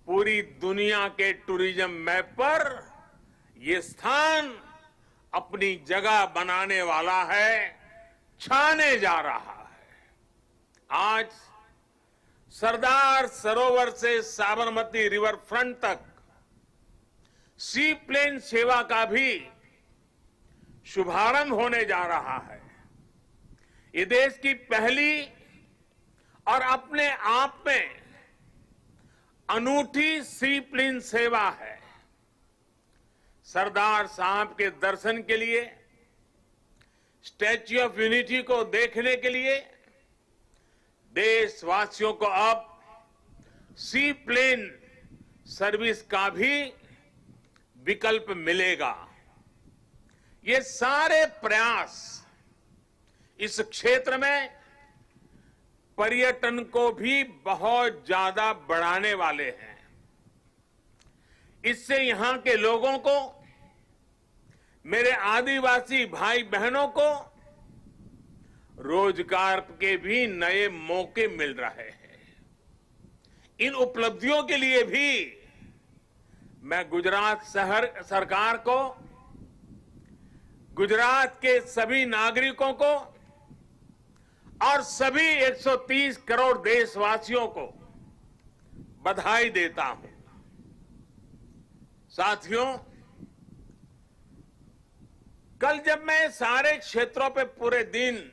D: पूरी दुनिया के टूरिज्म मैप पर ये स्थान अपनी जगह बनाने वाला है, छाने जा रहा है। आज सरदार सरोवर से साबरमती रिवर फ्रंट तक सी प्लेन सेवा का भी शुभारंभ होने जा रहा है। ये देश की पहली और अपने आप में अनूठी सी प्लेन सेवा है। सरदार साहब के दर्शन के लिए, स्टैच्यू ऑफ यूनिटी को देखने के लिए देशवासियों को अब सी प्लेन सर्विस का भी विकल्प मिलेगा। ये सारे प्रयास इस क्षेत्र में पर्यटन को भी बहुत ज्यादा बढ़ाने वाले हैं। इससे यहां के लोगों को, मेरे आदिवासी भाई बहनों को रोजगार के भी नए मौके मिल रहे हैं। इन उपलब्धियों के लिए भी मैं गुजरात सरकार को, गुजरात के सभी नागरिकों को और सभी 130 करोड़ देशवासियों को बधाई देता हूं। साथियों, कल जब मैं सारे क्षेत्रों पे पूरे दिन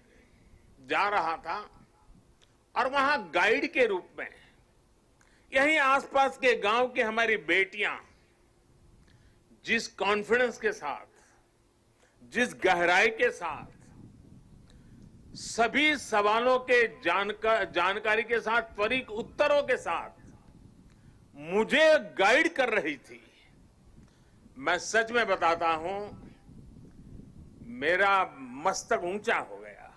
D: जा रहा था और वहां गाइड के रूप में यहीं आसपास के गांव की हमारी बेटियां जिस कॉन्फिडेंस के साथ, जिस गहराई के साथ, सभी सवालों के जानकारी के साथ, त्वरित उत्तरों के साथ मुझे गाइड कर रही थी, मैं सच में बताता हूं, मेरा मस्तक ऊंचा हो गया।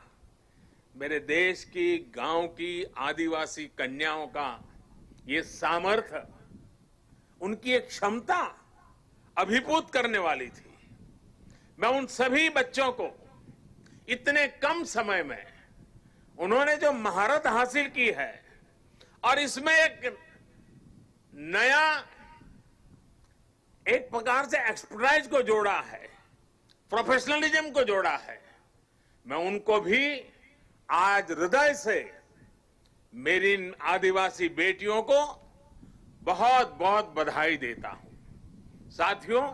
D: मेरे देश की, गांव की आदिवासी कन्याओं का ये सामर्थ्य, उनकी एक क्षमता अभिभूत करने वाली थी। मैं उन सभी बच्चों को इतने कम समय में उन्होंने जो महारत हासिल की है और इसमें एक नया, एक प्रकार से एक्सपर्टाइज को जोड़ा है, प्रोफेशनलिज्म को जोड़ा है, मैं उनको भी आज हृदय से मेरी इन आदिवासी बेटियों को बहुत बहुत बधाई देता हूं। साथियों,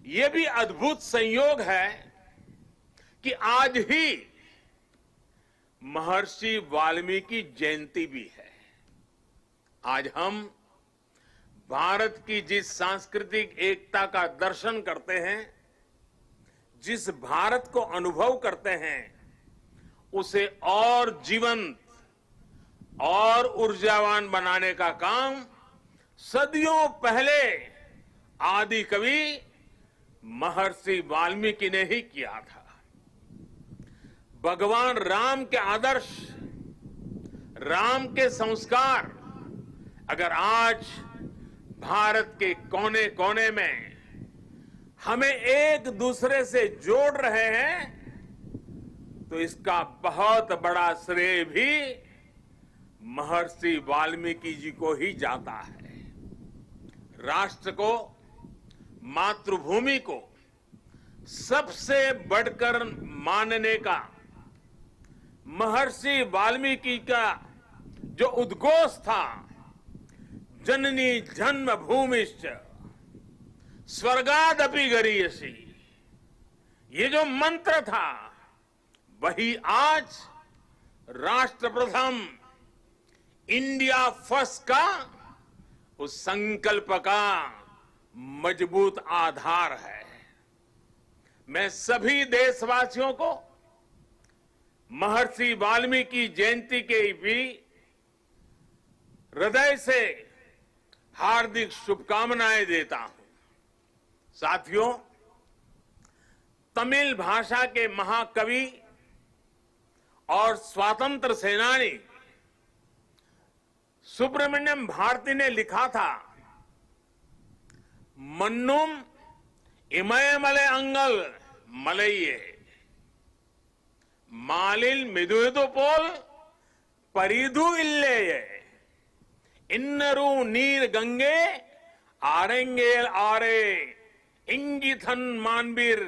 D: ये भी अद्भुत संयोग है कि आज ही महर्षि वाल्मीकि जयंती भी है। आज हम भारत की जिस सांस्कृतिक एकता का दर्शन करते हैं, जिस भारत को अनुभव करते हैं, उसे और जीवंत और ऊर्जावान बनाने का काम सदियों पहले आदि कवि महर्षि वाल्मीकि ने ही किया था। भगवान राम के आदर्श, राम के संस्कार अगर आज भारत के कोने कोने में हमें एक दूसरे से जोड़ रहे हैं, तो इसका बहुत बड़ा श्रेय भी महर्षि वाल्मीकि जी को ही जाता है। राष्ट्र को, मातृभूमि को सबसे बढ़कर मानने का महर्षि वाल्मीकि का जो उद्घोष था, जननी जन्म भूमिश्च स्वर्गादपि गरीयसी, ये जो मंत्र था, वही आज राष्ट्र प्रथम, इंडिया फर्स्ट का उस संकल्प का मजबूत आधार है। मैं सभी देशवासियों को महर्षि वाल्मीकि जयंती के भी हृदय से हार्दिक शुभकामनाएं देता हूं। साथियों, तमिल भाषा के महाकवि और स्वतंत्र सेनानी सुब्रमण्यम भारती ने लिखा था, मन्नुम इमयमले अंगल मलइये मालिल मिदुदु पोल परिधु इल्लेये इन्नरू नीर गंगे आरेंगेल आरे इंगिथन मानबीर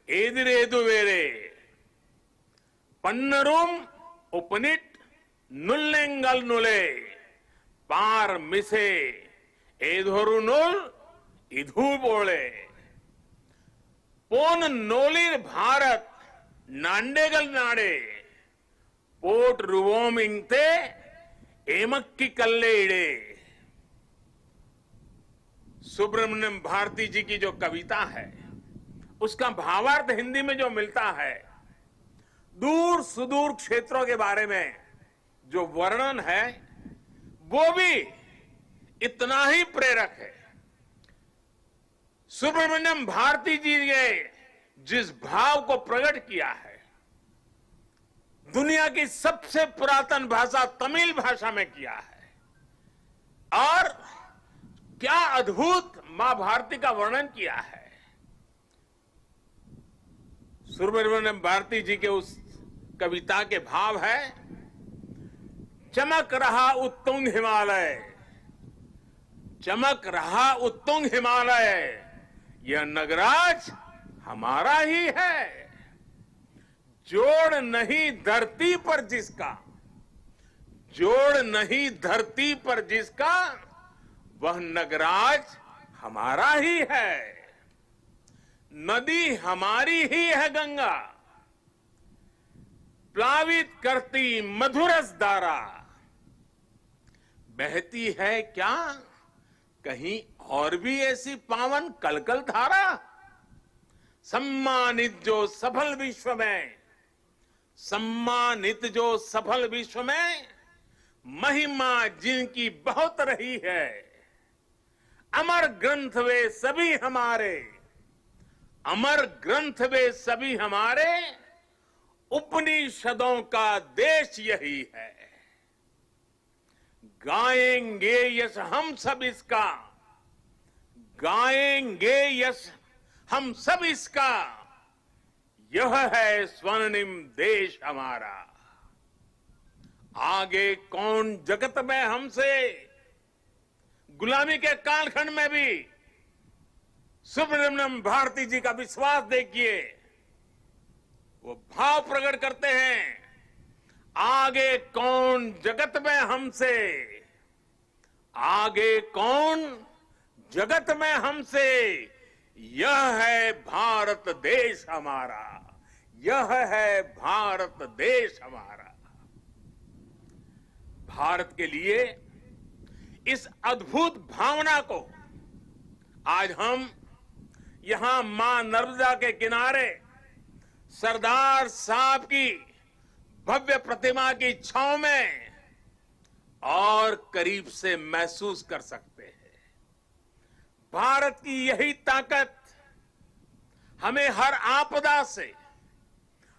D: एदिरेदु वेरे पन्नरूम उपनिट नुल्लेंगल नुले पार मिसे एधोरु नुल इधु बोले पोन नोलिर भारत नांडेगल नाडे पोट रुवोम इंगते एमक्की कल्लेइडे सुब्रमण्यम भारती जी की जो कविता है, उसका भावार्थ हिंदी में जो मिलता है, दूर सुदूर क्षेत्रों के बारे में जो वर्णन है, वो भी इतना ही प्रेरक है। सुब्रमण्यम भारती जी ने जिस भाव को प्रकट किया है, दुनिया की सबसे पुरातन भाषा तमिल भाषा में किया है, और क्या अद्भुत मां भारती का वर्णन किया है। सुब्रमण्यम भारती जी के उस कविता के भाव है, चमक रहा उत्तुंग हिमालय, चमक रहा उत्तुंग हिमालय, यह नगराज हमारा ही है। जोड़ नहीं धरती पर जिसका, जोड़ नहीं धरती पर जिसका, वह नगराज हमारा ही है। नदी हमारी ही है गंगा, प्लावित करती मधुरस धारा, बहती है क्या कहीं और भी ऐसी पावन कलकल धारा। सम्मानित जो सफल विश्व में, सम्मानित जो सफल विश्व में, महिमा जिनकी बहुत रही है। अमर ग्रंथ वे सभी हमारे, अमर ग्रंथ वे सभी हमारे, उपनिषदों का देश यही है। गाएंगे यश हम सब इसका, गाएंगे यश हम सब इसका, यह है स्वर्णिम देश हमारा। आगे कौन जगत में हमसे, गुलामी के कालखंड में भी सुब्रमण्यम भारती जी का विश्वास देखिए, वो भाव प्रकट करते हैं, आगे कौन जगत में हमसे, आगे कौन जगत में हमसे, यह है भारत देश हमारा, यह है भारत देश हमारा। भारत के लिए इस अद्भुत भावना को आज हम यहां मां नर्मदा के किनारे सरदार साहब की भव्य प्रतिमा की छांव में और करीब से महसूस कर सकते हैं। भारत की यही ताकत हमें हर आपदा से,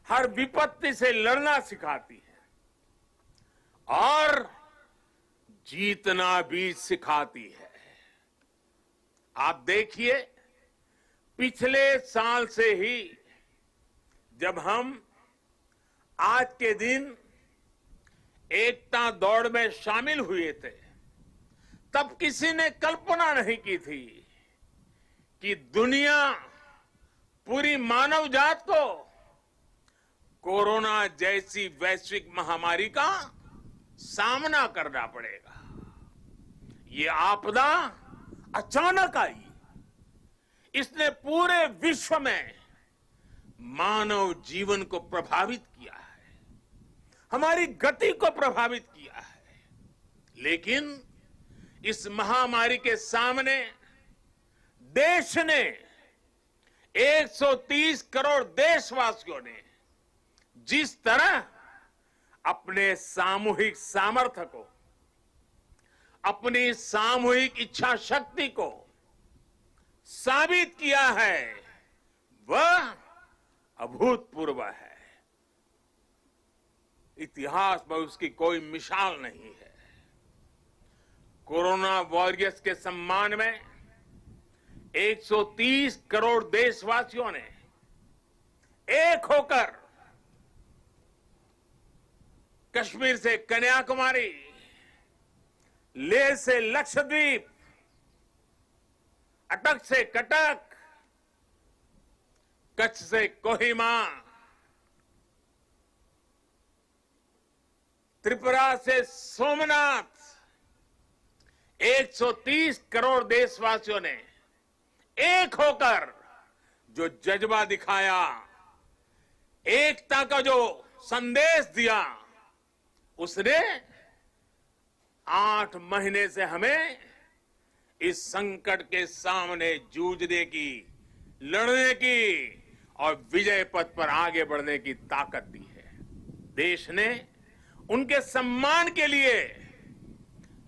D: हर विपत्ति से लड़ना सिखाती है और जीतना भी सिखाती है। आप देखिए, पिछले साल से ही जब हम आज के दिन एकता दौड़ में शामिल हुए थे, तब किसी ने कल्पना नहीं की थी कि दुनिया, पूरी मानव जात को कोरोना जैसी वैश्विक महामारी का सामना करना पड़ेगा। ये आपदा अचानक आई, इसने पूरे विश्व में मानव जीवन को प्रभावित किया है, हमारी गति को प्रभावित किया है। लेकिन इस महामारी के सामने देश ने, 130 करोड़ देशवासियों ने जिस तरह अपने सामूहिक सामर्थ्य को, अपनी सामूहिक इच्छा शक्ति को साबित किया है, वह अभूतपूर्व है। इतिहास में उसकी कोई मिसाल नहीं है। कोरोना वॉरियर्स के सम्मान में 130 करोड़ देशवासियों ने एक होकर कश्मीर से कन्याकुमारी, लेह से लक्षद्वीप, अटक से कटक, कच्छ से कोहिमा, त्रिपुरा से सोमनाथ, 130 करोड़ देशवासियों ने एक होकर जो जज्बा दिखाया, एकता का जो संदेश दिया, उसने 8 महीने से हमें इस संकट के सामने जूझने की, लड़ने की और विजय पथ पर आगे बढ़ने की ताकत दी है। देश ने उनके सम्मान के लिए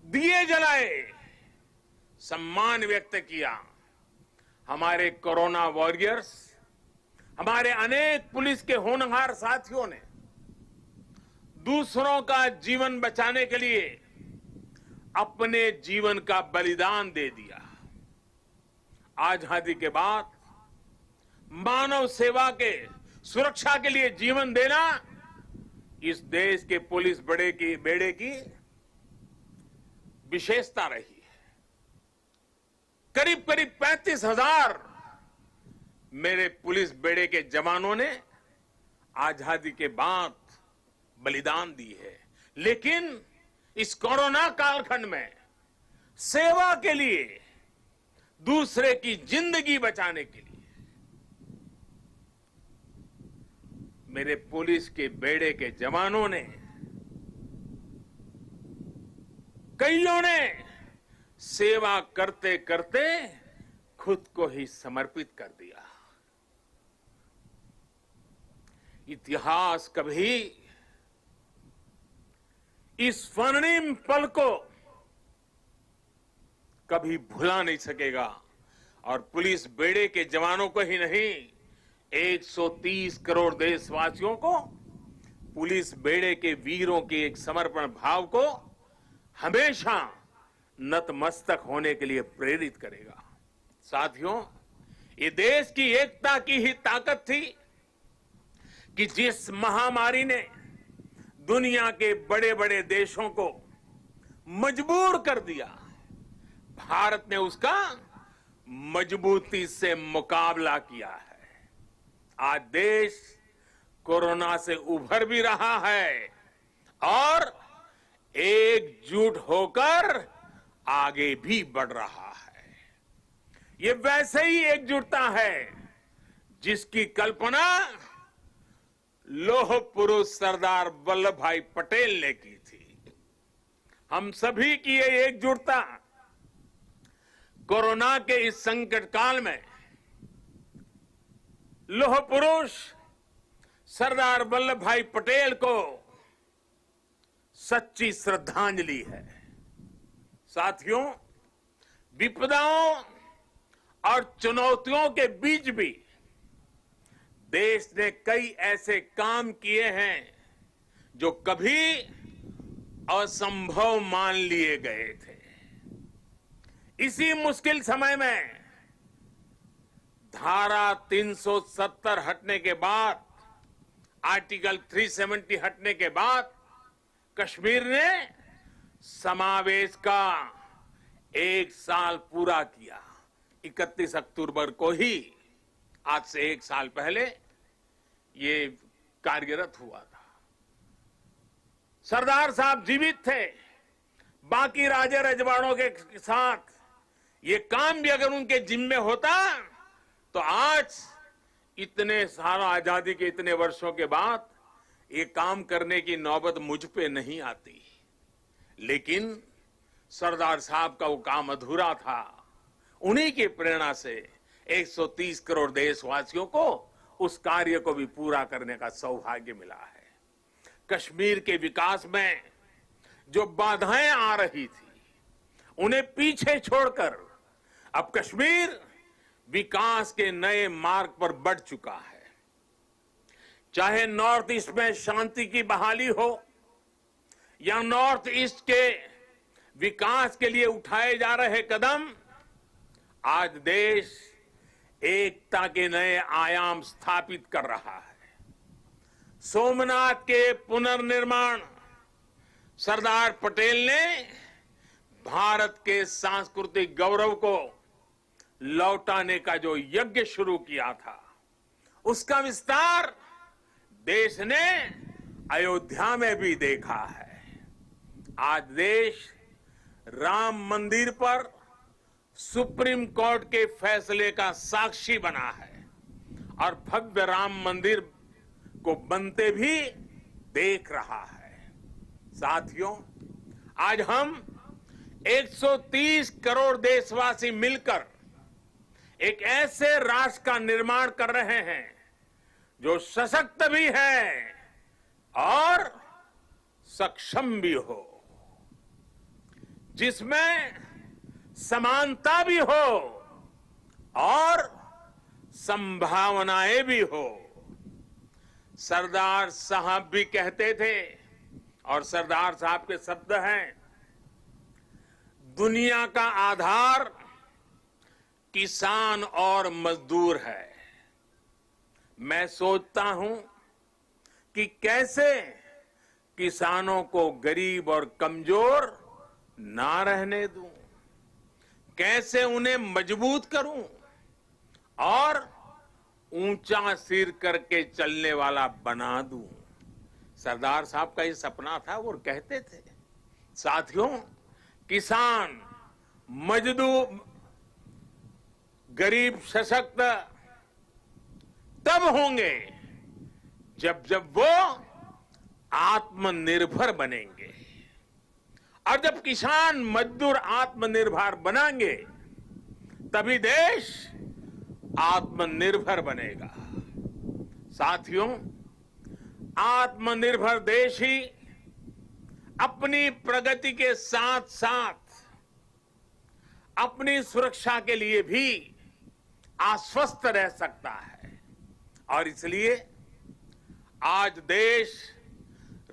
D: दिए जलाए, सम्मान व्यक्त किया। हमारे कोरोना वॉरियर्स, हमारे अनेक पुलिस के होनहार साथियों ने दूसरों का जीवन बचाने के लिए अपने जीवन का बलिदान दे दिया। आजादी के बाद मानव सेवा के, सुरक्षा के लिए जीवन देना इस देश के पुलिस बेड़े की विशेषता रही है। करीब 35,000 मेरे पुलिस बेड़े के जवानों ने आजादी के बाद बलिदान दी है, लेकिन इस कोरोना कालखंड में सेवा के लिए, दूसरे की जिंदगी बचाने के लिए मेरे पुलिस के बेड़े के जवानों ने, कईयों ने सेवा करते करते खुद को ही समर्पित कर दिया। इतिहास कभी इस स्वर्णिम पल को कभी भुला नहीं सकेगा और पुलिस बेड़े के जवानों को ही नहीं, 130 करोड़ देशवासियों को पुलिस बेड़े के वीरों के एक समर्पण भाव को हमेशा नतमस्तक होने के लिए प्रेरित करेगा। साथियों, ये देश की एकता की ही ताकत थी कि जिस महामारी ने दुनिया के बड़े बड़े देशों को मजबूर कर दिया, भारत ने उसका मजबूती से मुकाबला किया है। आज देश कोरोना से उभर भी रहा है और एकजुट होकर आगे भी बढ़ रहा है। ये वैसे ही एकजुटता है जिसकी कल्पना लौह पुरुष सरदार वल्लभ भाई पटेल ने की थी। हम सभी की ये एकजुटता कोरोना के इस संकट काल में लौह पुरुष सरदार वल्लभ भाई पटेल को सच्ची श्रद्धांजलि है। साथियों, विपदाओं और चुनौतियों के बीच भी देश ने कई ऐसे काम किए हैं जो कभी असंभव मान लिए गए थे। इसी मुश्किल समय में धारा 370 हटने के बाद, आर्टिकल 370 हटने के बाद कश्मीर ने समावेश का 1 साल पूरा किया। 31 अक्टूबर को ही, आज से 1 साल पहले ये कार्यरत हुआ था। सरदार साहब जीवित थे, बाकी राजे रजवाड़ों के साथ ये काम भी अगर उनके जिम्मे होता तो आज इतने सारा आजादी के इतने वर्षों के बाद ये काम करने की नौबत मुझ पे नहीं आती। लेकिन सरदार साहब का वो काम अधूरा था। उन्हीं की प्रेरणा से 130 करोड़ देशवासियों को उस कार्य को भी पूरा करने का सौभाग्य मिला है। कश्मीर के विकास में जो बाधाएं आ रही थी, उन्हें पीछे छोड़कर अब कश्मीर विकास के नए मार्ग पर बढ़ चुका है। चाहे नॉर्थ ईस्ट में शांति की बहाली हो या नॉर्थ ईस्ट के विकास के लिए उठाए जा रहे कदम, आज देश एकता के नए आयाम स्थापित कर रहा है। सोमनाथ के पुनर्निर्माण सरदार पटेल ने भारत के सांस्कृतिक गौरव को लौटाने का जो यज्ञ शुरू किया था, उसका विस्तार देश ने अयोध्या में भी देखा है। आज देश राम मंदिर पर सुप्रीम कोर्ट के फैसले का साक्षी बना है और भव्य राम मंदिर को बनते भी देख रहा है। साथियों, आज हम 130 करोड़ देशवासी मिलकर एक ऐसे राष्ट्र का निर्माण कर रहे हैं जो सशक्त भी है और सक्षम भी हो, जिसमें समानता भी हो और संभावनाएं भी हो। सरदार साहब भी कहते थे, और सरदार साहब के शब्द हैं, दुनिया का आधार किसान और मजदूर है। मैं सोचता हूं कि कैसे किसानों को गरीब और कमजोर ना रहने दूं, कैसे उन्हें मजबूत करूं और ऊंचा सिर करके चलने वाला बना दूं। सरदार साहब का ये सपना था, वो कहते थे। साथियों, किसान, मजदूर, गरीब सशक्त तब होंगे जब वो आत्मनिर्भर बनेंगे, और जब किसान मजदूर आत्मनिर्भर बनेंगे तभी देश आत्मनिर्भर बनेगा। साथियों, आत्मनिर्भर देश ही अपनी प्रगति के साथ साथ अपनी सुरक्षा के लिए भी आश्वस्त रह सकता है, और इसलिए आज देश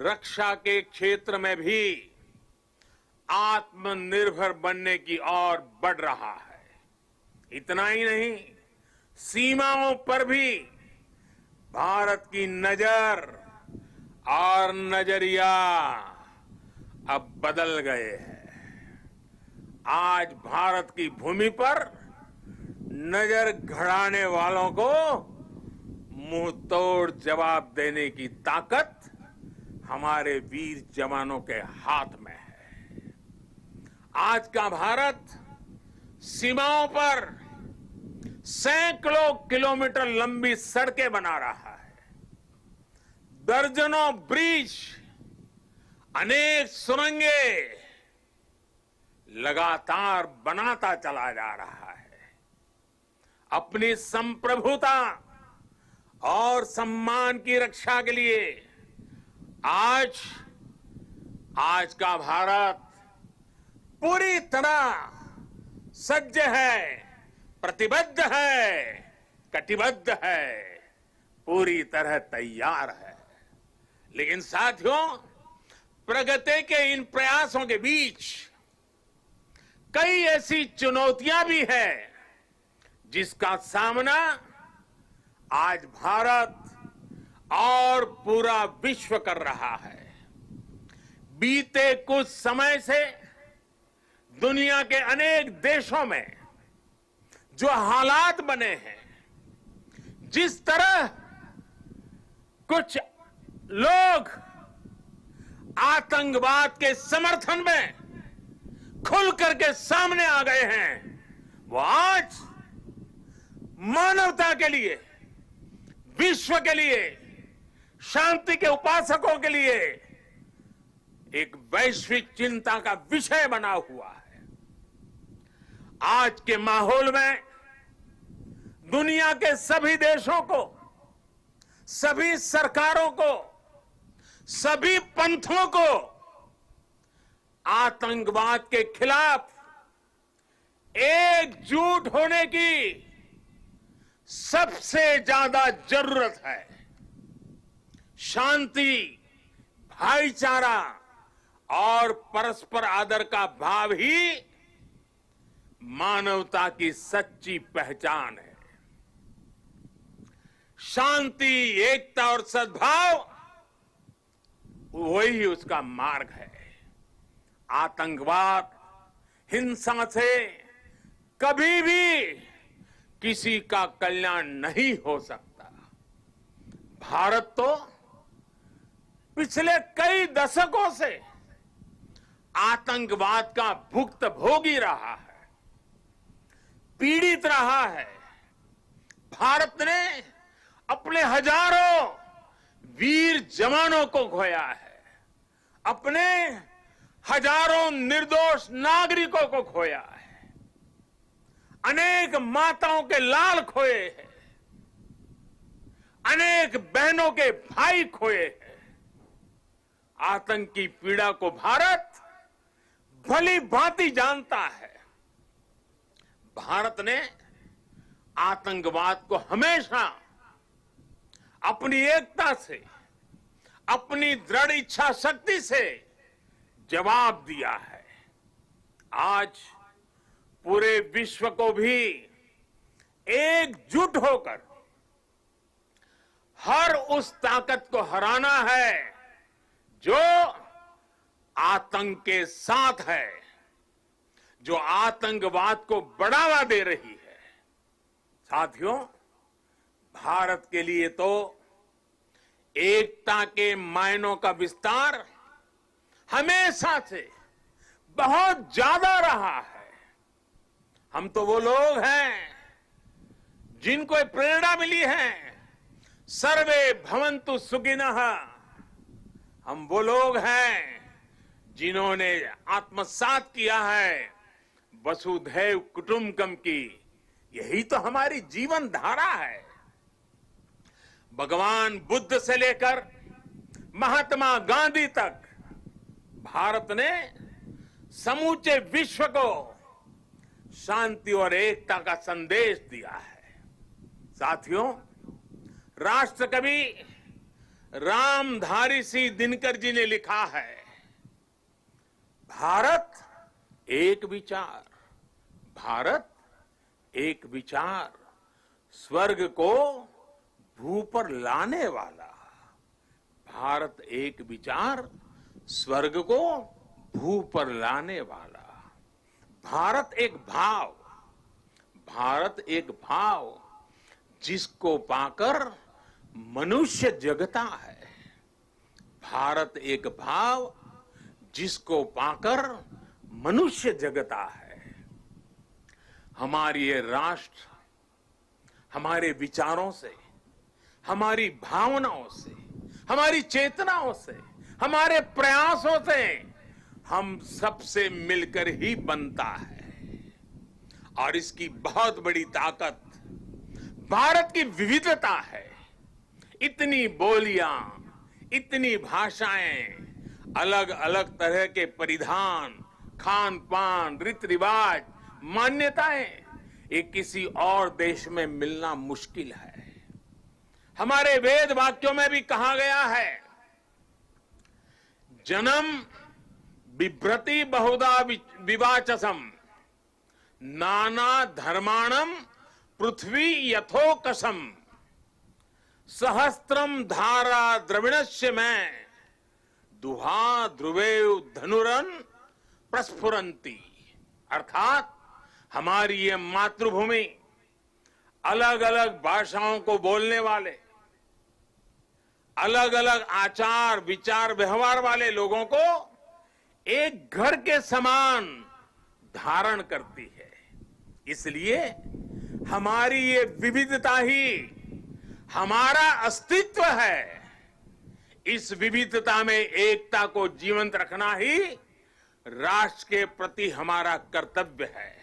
D: रक्षा के क्षेत्र में भी आत्मनिर्भर बनने की ओर बढ़ रहा है। इतना ही नहीं, सीमाओं पर भी भारत की नजर और नजरिया अब बदल गए हैं। आज भारत की भूमि पर नजर गड़ाने वालों को मुंह तोड़ जवाब देने की ताकत हमारे वीर जवानों के हाथ में है। आज का भारत सीमाओं पर सैकड़ों किलोमीटर लंबी सड़कें बना रहा है, दर्जनों ब्रिज, अनेक सुरंगें लगातार बनाता चला जा रहा है। अपनी संप्रभुता और सम्मान की रक्षा के लिए आज का भारत पूरी तरह सज्ज है, प्रतिबद्ध है, कटिबद्ध है, पूरी तरह तैयार है। लेकिन साथियों, प्रगति के इन प्रयासों के बीच कई ऐसी चुनौतियां भी हैं जिसका सामना आज भारत और पूरा विश्व कर रहा है। बीते कुछ समय से दुनिया के अनेक देशों में जो हालात बने हैं, जिस तरह कुछ लोग आतंकवाद के समर्थन में खुल करके सामने आ गए हैं, वो आज मानवता के लिए, विश्व के लिए, शांति के उपासकों के लिए एक वैश्विक चिंता का विषय बना हुआ है। आज के माहौल में दुनिया के सभी देशों को, सभी सरकारों को, सभी पंथों को आतंकवाद के खिलाफ एकजुट होने की सबसे ज्यादा जरूरत है। शांति, भाईचारा और परस्पर आदर का भाव ही मानवता की सच्ची पहचान है। शांति, एकता और सद्भाव वही उसका मार्ग है। आतंकवाद, हिंसा से कभी भी किसी का कल्याण नहीं हो सकता। भारत तो पिछले कई दशकों से आतंकवाद का भुक्तभोगी रहा है, पीड़ित रहा है। भारत ने अपने हजारों वीर जवानों को खोया है, अपने हजारों निर्दोष नागरिकों को खोया है, अनेक माताओं के लाल खोए हैं, अनेक बहनों के भाई खोए हैं। आतंक की पीड़ा को भारत भली भांति जानता है। भारत ने आतंकवाद को हमेशा अपनी एकता से, अपनी दृढ़ इच्छा शक्ति से जवाब दिया है। आज पूरे विश्व को भी एकजुट होकर हर उस ताकत को हराना है जो आतंक के साथ है, जो आतंकवाद को बढ़ावा दे रही है। साथियों, भारत के लिए तो एकता के मायनों का विस्तार हमेशा से बहुत ज्यादा रहा है। हम तो वो लोग हैं जिनको प्रेरणा मिली है, सर्वे भवन्तु सुखिनः। हम वो लोग हैं जिन्होंने आत्मसात किया है वसुधैव कुटुंबकम की। यही तो हमारी जीवन धारा है। भगवान बुद्ध से लेकर महात्मा गांधी तक भारत ने समूचे विश्व को शांति और एकता का संदेश दिया है। साथियों, राष्ट्रकवि रामधारी सिंह दिनकर जी ने लिखा है, भारत एक विचार, भारत एक विचार, स्वर्ग को भू पर लाने वाला। भारत एक विचार, स्वर्ग को भू पर लाने वाला। भारत एक भाव, भारत एक भाव जिसको पाकर मनुष्य जगता है। भारत एक भाव जिसको पाकर मनुष्य जगता है। हमारी ये राष्ट्र हमारे विचारों से, हमारी भावनाओं से, हमारी चेतनाओं से, हमारे प्रयासों से हम सबसे मिलकर ही बनता है। और इसकी बहुत बड़ी ताकत भारत की विविधता है। इतनी बोलियां, इतनी भाषाएं, अलग अलग तरह के परिधान, खान पान, रीति रिवाज, मान्यताएं, ये किसी और देश में मिलना मुश्किल है। हमारे वेद वाक्यों में भी कहा गया है, जन्म बिभ्रति बहुधा विवाचसम, नाना धर्माणम पृथ्वी यथोकसम, सहस्त्रम धारा द्रविणस्य में, दुहा ध्रुवेव धनुरन प्रस्फुरंती। अर्थात हमारी ये मातृभूमि अलग अलग भाषाओं को बोलने वाले, अलग अलग आचार विचार व्यवहार वाले लोगों को एक घर के समान धारण करती है। इसलिए हमारी ये विविधता ही हमारा अस्तित्व है। इस विविधता में एकता को जीवंत रखना ही राष्ट्र के प्रति हमारा कर्तव्य है।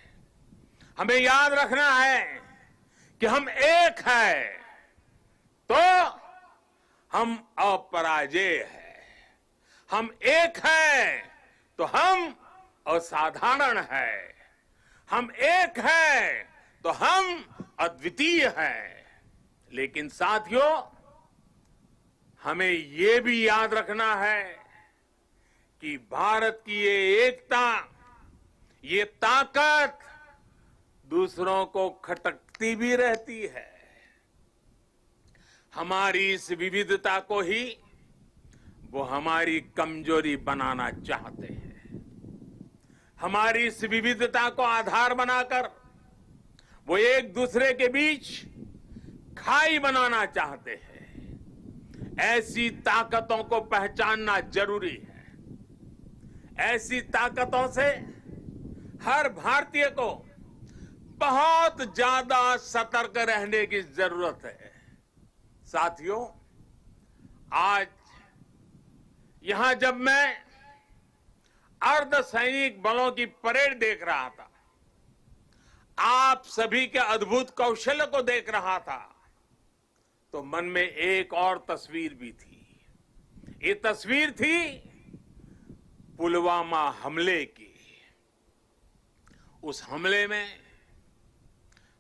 D: हमें याद रखना है कि हम एक हैं तो हम अपराजेय हैं, हम एक हैं तो हम असाधारण हैं, हम एक हैं तो हम अद्वितीय हैं। लेकिन साथियों, हमें ये भी याद रखना है कि भारत की ये एकता, ये ताकत दूसरों को खटकती भी रहती है। हमारी इस विविधता को ही वो हमारी कमजोरी बनाना चाहते हैं। हमारी इस विविधता को आधार बनाकर वो एक दूसरे के बीच खाई बनाना चाहते हैं। ऐसी ताकतों को पहचानना जरूरी है। ऐसी ताकतों से हर भारतीय को बहुत ज्यादा सतर्क रहने की जरूरत है। साथियों, आज यहां जब मैं अर्धसैनिक बलों की परेड देख रहा था, आप सभी के अद्भुत कौशल्य को देख रहा था, तो मन में एक और तस्वीर भी थी। ये तस्वीर थी पुलवामा हमले की। उस हमले में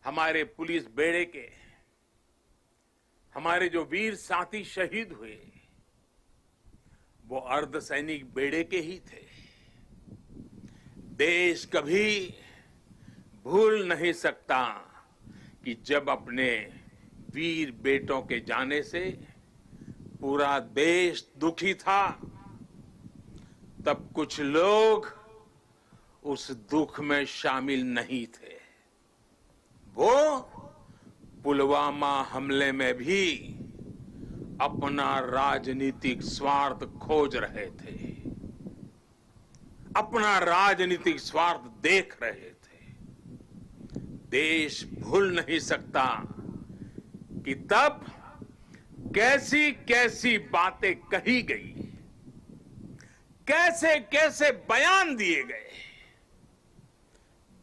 D: हमारे पुलिस बेड़े के हमारे जो वीर साथी शहीद हुए, वो अर्धसैनिक बेड़े के ही थे। देश कभी भूल नहीं सकता कि जब अपने वीर बेटों के जाने से पूरा देश दुखी था, तब कुछ लोग उस दुख में शामिल नहीं थे। वो पुलवामा हमले में भी अपना राजनीतिक स्वार्थ खोज रहे थे, अपना राजनीतिक स्वार्थ देख रहे थे। देश भूल नहीं सकता कि तब कैसी कैसी बातें कही गई, कैसे कैसे बयान दिए गए।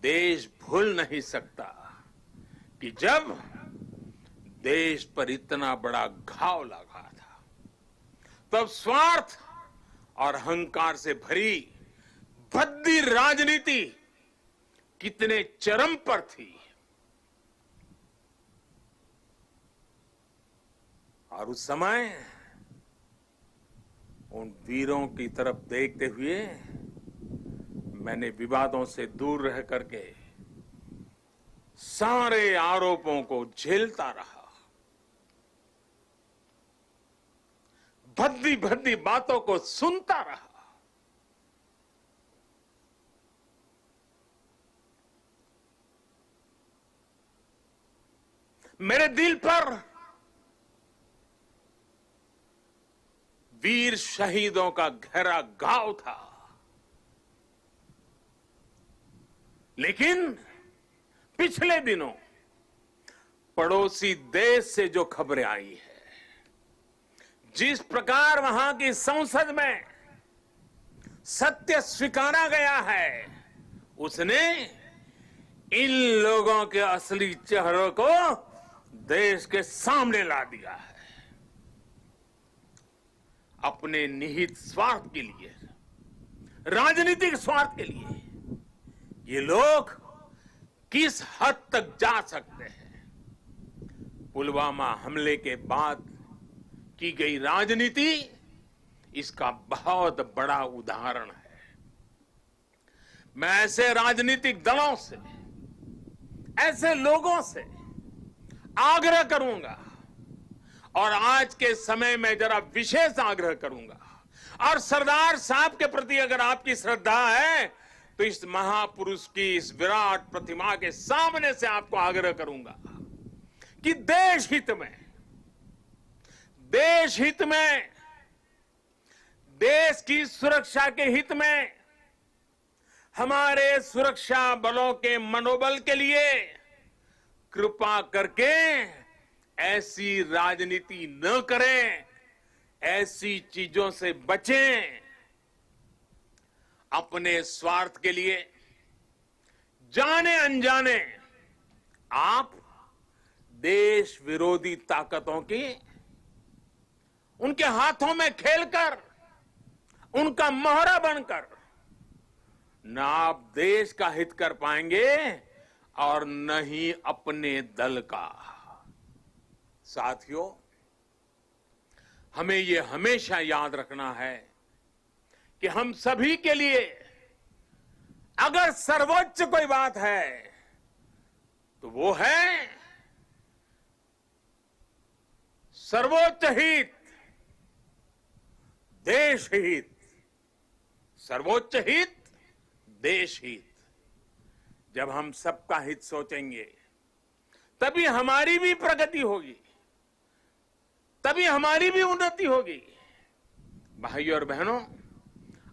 D: देश भूल नहीं सकता कि जब देश पर इतना बड़ा घाव लगा था, तब स्वार्थ और अहंकार से भरी भद्दी राजनीति कितने चरम पर थी। और उस समय उन वीरों की तरफ देखते हुए मैंने विवादों से दूर रह करके सारे आरोपों को झेलता रहा, भद्दी भद्दी बातों को सुनता रहा। मेरे दिल पर वीर शहीदों का गहरा घाव था, लेकिन पिछले दिनों पड़ोसी देश से जो खबरें आई है, जिस प्रकार वहां की संसद में सत्य स्वीकारा गया है, उसने इन लोगों के असली चेहरों को देश के सामने ला दिया है। अपने निहित स्वार्थ के लिए, राजनीतिक स्वार्थ के लिए ये लोग किस हद तक जा सकते हैं। पुलवामा हमले के बाद की गई राजनीति इसका बहुत बड़ा उदाहरण है। मैं ऐसे राजनीतिक दलों से, ऐसे लोगों से आग्रह करूंगा, और आज के समय में जरा विशेष आग्रह करूंगा, और सरदार साहब के प्रति अगर आपकी श्रद्धा है तो इस महापुरुष की इस विराट प्रतिमा के सामने से आपको आग्रह करूंगा कि देश हित में, देश की सुरक्षा के हित में, हमारे सुरक्षा बलों के मनोबल के लिए कृपा करके ऐसी राजनीति न करें, ऐसी चीजों से बचें। अपने स्वार्थ के लिए जाने अनजाने आप देश विरोधी ताकतों की उनके हाथों में खेलकर, उनका मोहरा बनकर न आप देश का हित कर पाएंगे और न ही अपने दल का। साथियों, हमें ये हमेशा याद रखना है कि हम सभी के लिए अगर सर्वोच्च कोई बात है तो वो है सर्वोच्च हित, देश हित। सर्वोच्च हित, देश हित। जब हम सबका हित सोचेंगे तभी हमारी भी प्रगति होगी, तभी हमारी भी उन्नति होगी। भाइयों और बहनों,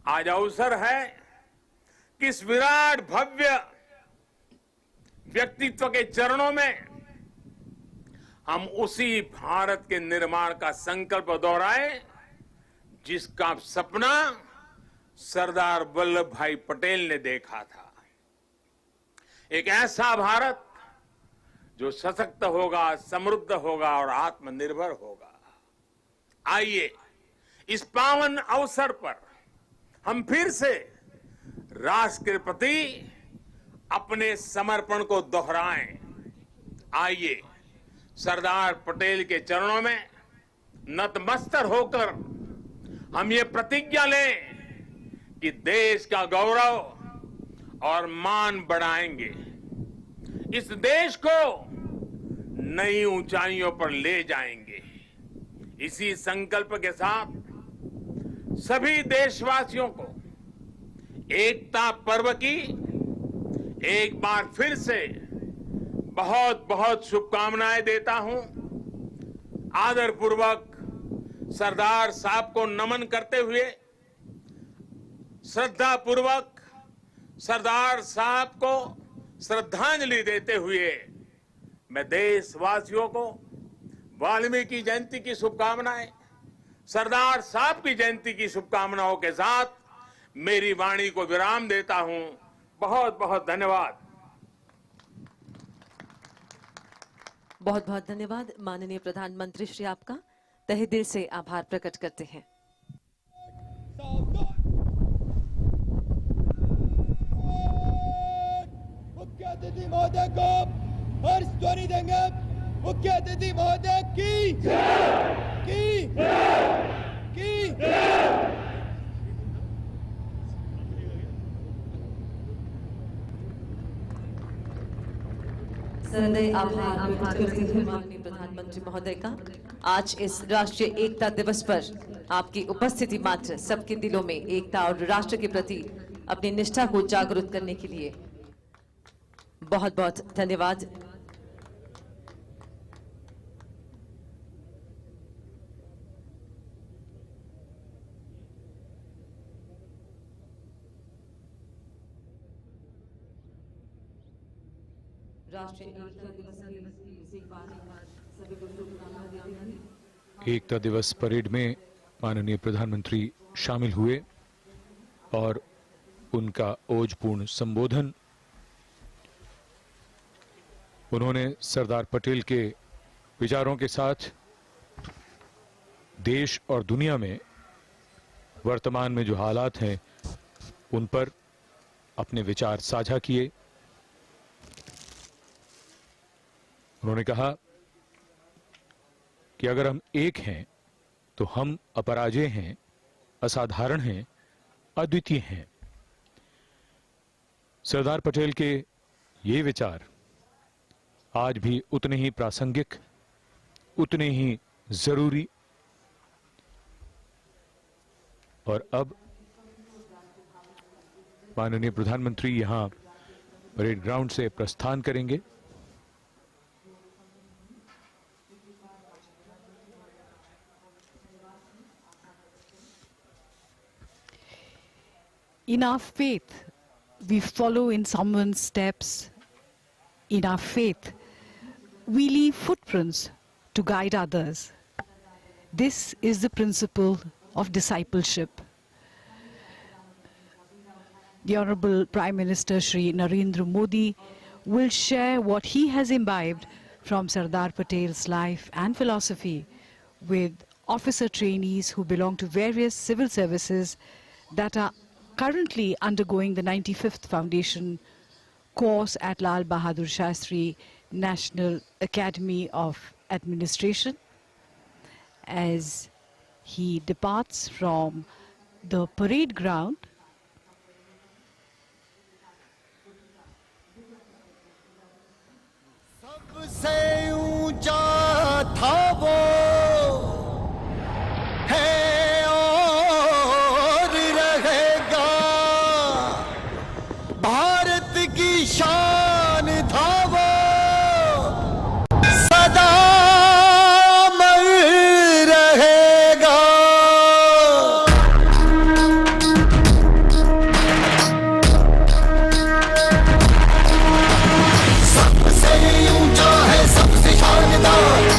D: आज अवसर है कि इस विराट भव्य व्यक्तित्व के चरणों में हम उसी भारत के निर्माण का संकल्प दोहराएं जिसका सपना सरदार वल्लभ भाई पटेल ने देखा था। एक ऐसा भारत जो सशक्त होगा, समृद्ध होगा और आत्मनिर्भर होगा। आइए इस पावन अवसर पर हम फिर से राष्ट्र के प्रति अपने समर्पण को दोहराएं। आइए सरदार पटेल के चरणों में नतमस्तक होकर हम ये प्रतिज्ञा लें कि देश का गौरव और मान बढ़ाएंगे, इस देश को नई ऊंचाइयों पर ले जाएंगे। इसी संकल्प के साथ सभी देशवासियों को एकता पर्व की एक बार फिर से बहुत बहुत शुभकामनाएं देता हूं। आदरपूर्वक सरदार साहब को नमन करते हुए, श्रद्धापूर्वक सरदार साहब को श्रद्धांजलि देते हुए मैं देशवासियों को वाल्मीकि जयंती की शुभकामनाएं, सरदार साहब की जयंती की शुभकामनाओं के साथ मेरी वाणी को विराम देता हूं। बहुत बहुत धन्यवाद।
E: बहुत बहुत धन्यवाद माननीय प्रधानमंत्री श्री, आपका तहे दिल से आभार प्रकट करते हैं।
C: मुख्य अतिथि महोदय को हर्ष ध्वनि देंगे। मुख्य अतिथि महोदय की
E: सदैव आभार व्यक्त करते हुए माननीय प्रधानमंत्री महोदय का आज इस राष्ट्रीय एकता दिवस पर आपकी उपस्थिति मात्र सबके दिलों में एकता और राष्ट्र के प्रति अपनी निष्ठा को जागरूक करने के लिए बहुत बहुत धन्यवाद।
H: एकता दिवस परेड में माननीय प्रधानमंत्री शामिल हुए और उनका ओजपूर्ण संबोधन, उन्होंने सरदार पटेल के विचारों के साथ देश और दुनिया में वर्तमान में जो हालात हैं उन पर अपने विचार साझा किए। उन्होंने कहा कि अगर हम एक हैं तो हम अपराजेय हैं, असाधारण हैं, अद्वितीय हैं। सरदार पटेल के ये विचार आज भी उतने ही प्रासंगिक, उतने ही जरूरी और अब माननीय प्रधानमंत्री यहां परेड ग्राउंड से प्रस्थान करेंगे।
I: In our faith, we follow in someone's steps. In our faith, we leave footprints to guide others. This is the principle of discipleship. The Honorable Prime Minister Shri Narendra Modi will share what he has imbibed from Sardar Patel's life and philosophy with officer trainees who belong to various civil services that are currently undergoing the 95th Foundation course at Lal Bahadur Shastri National Academy of Administration. As he departs from the parade ground,
C: सबसे ऊंचा था वो है और रहेगा भारत की शान।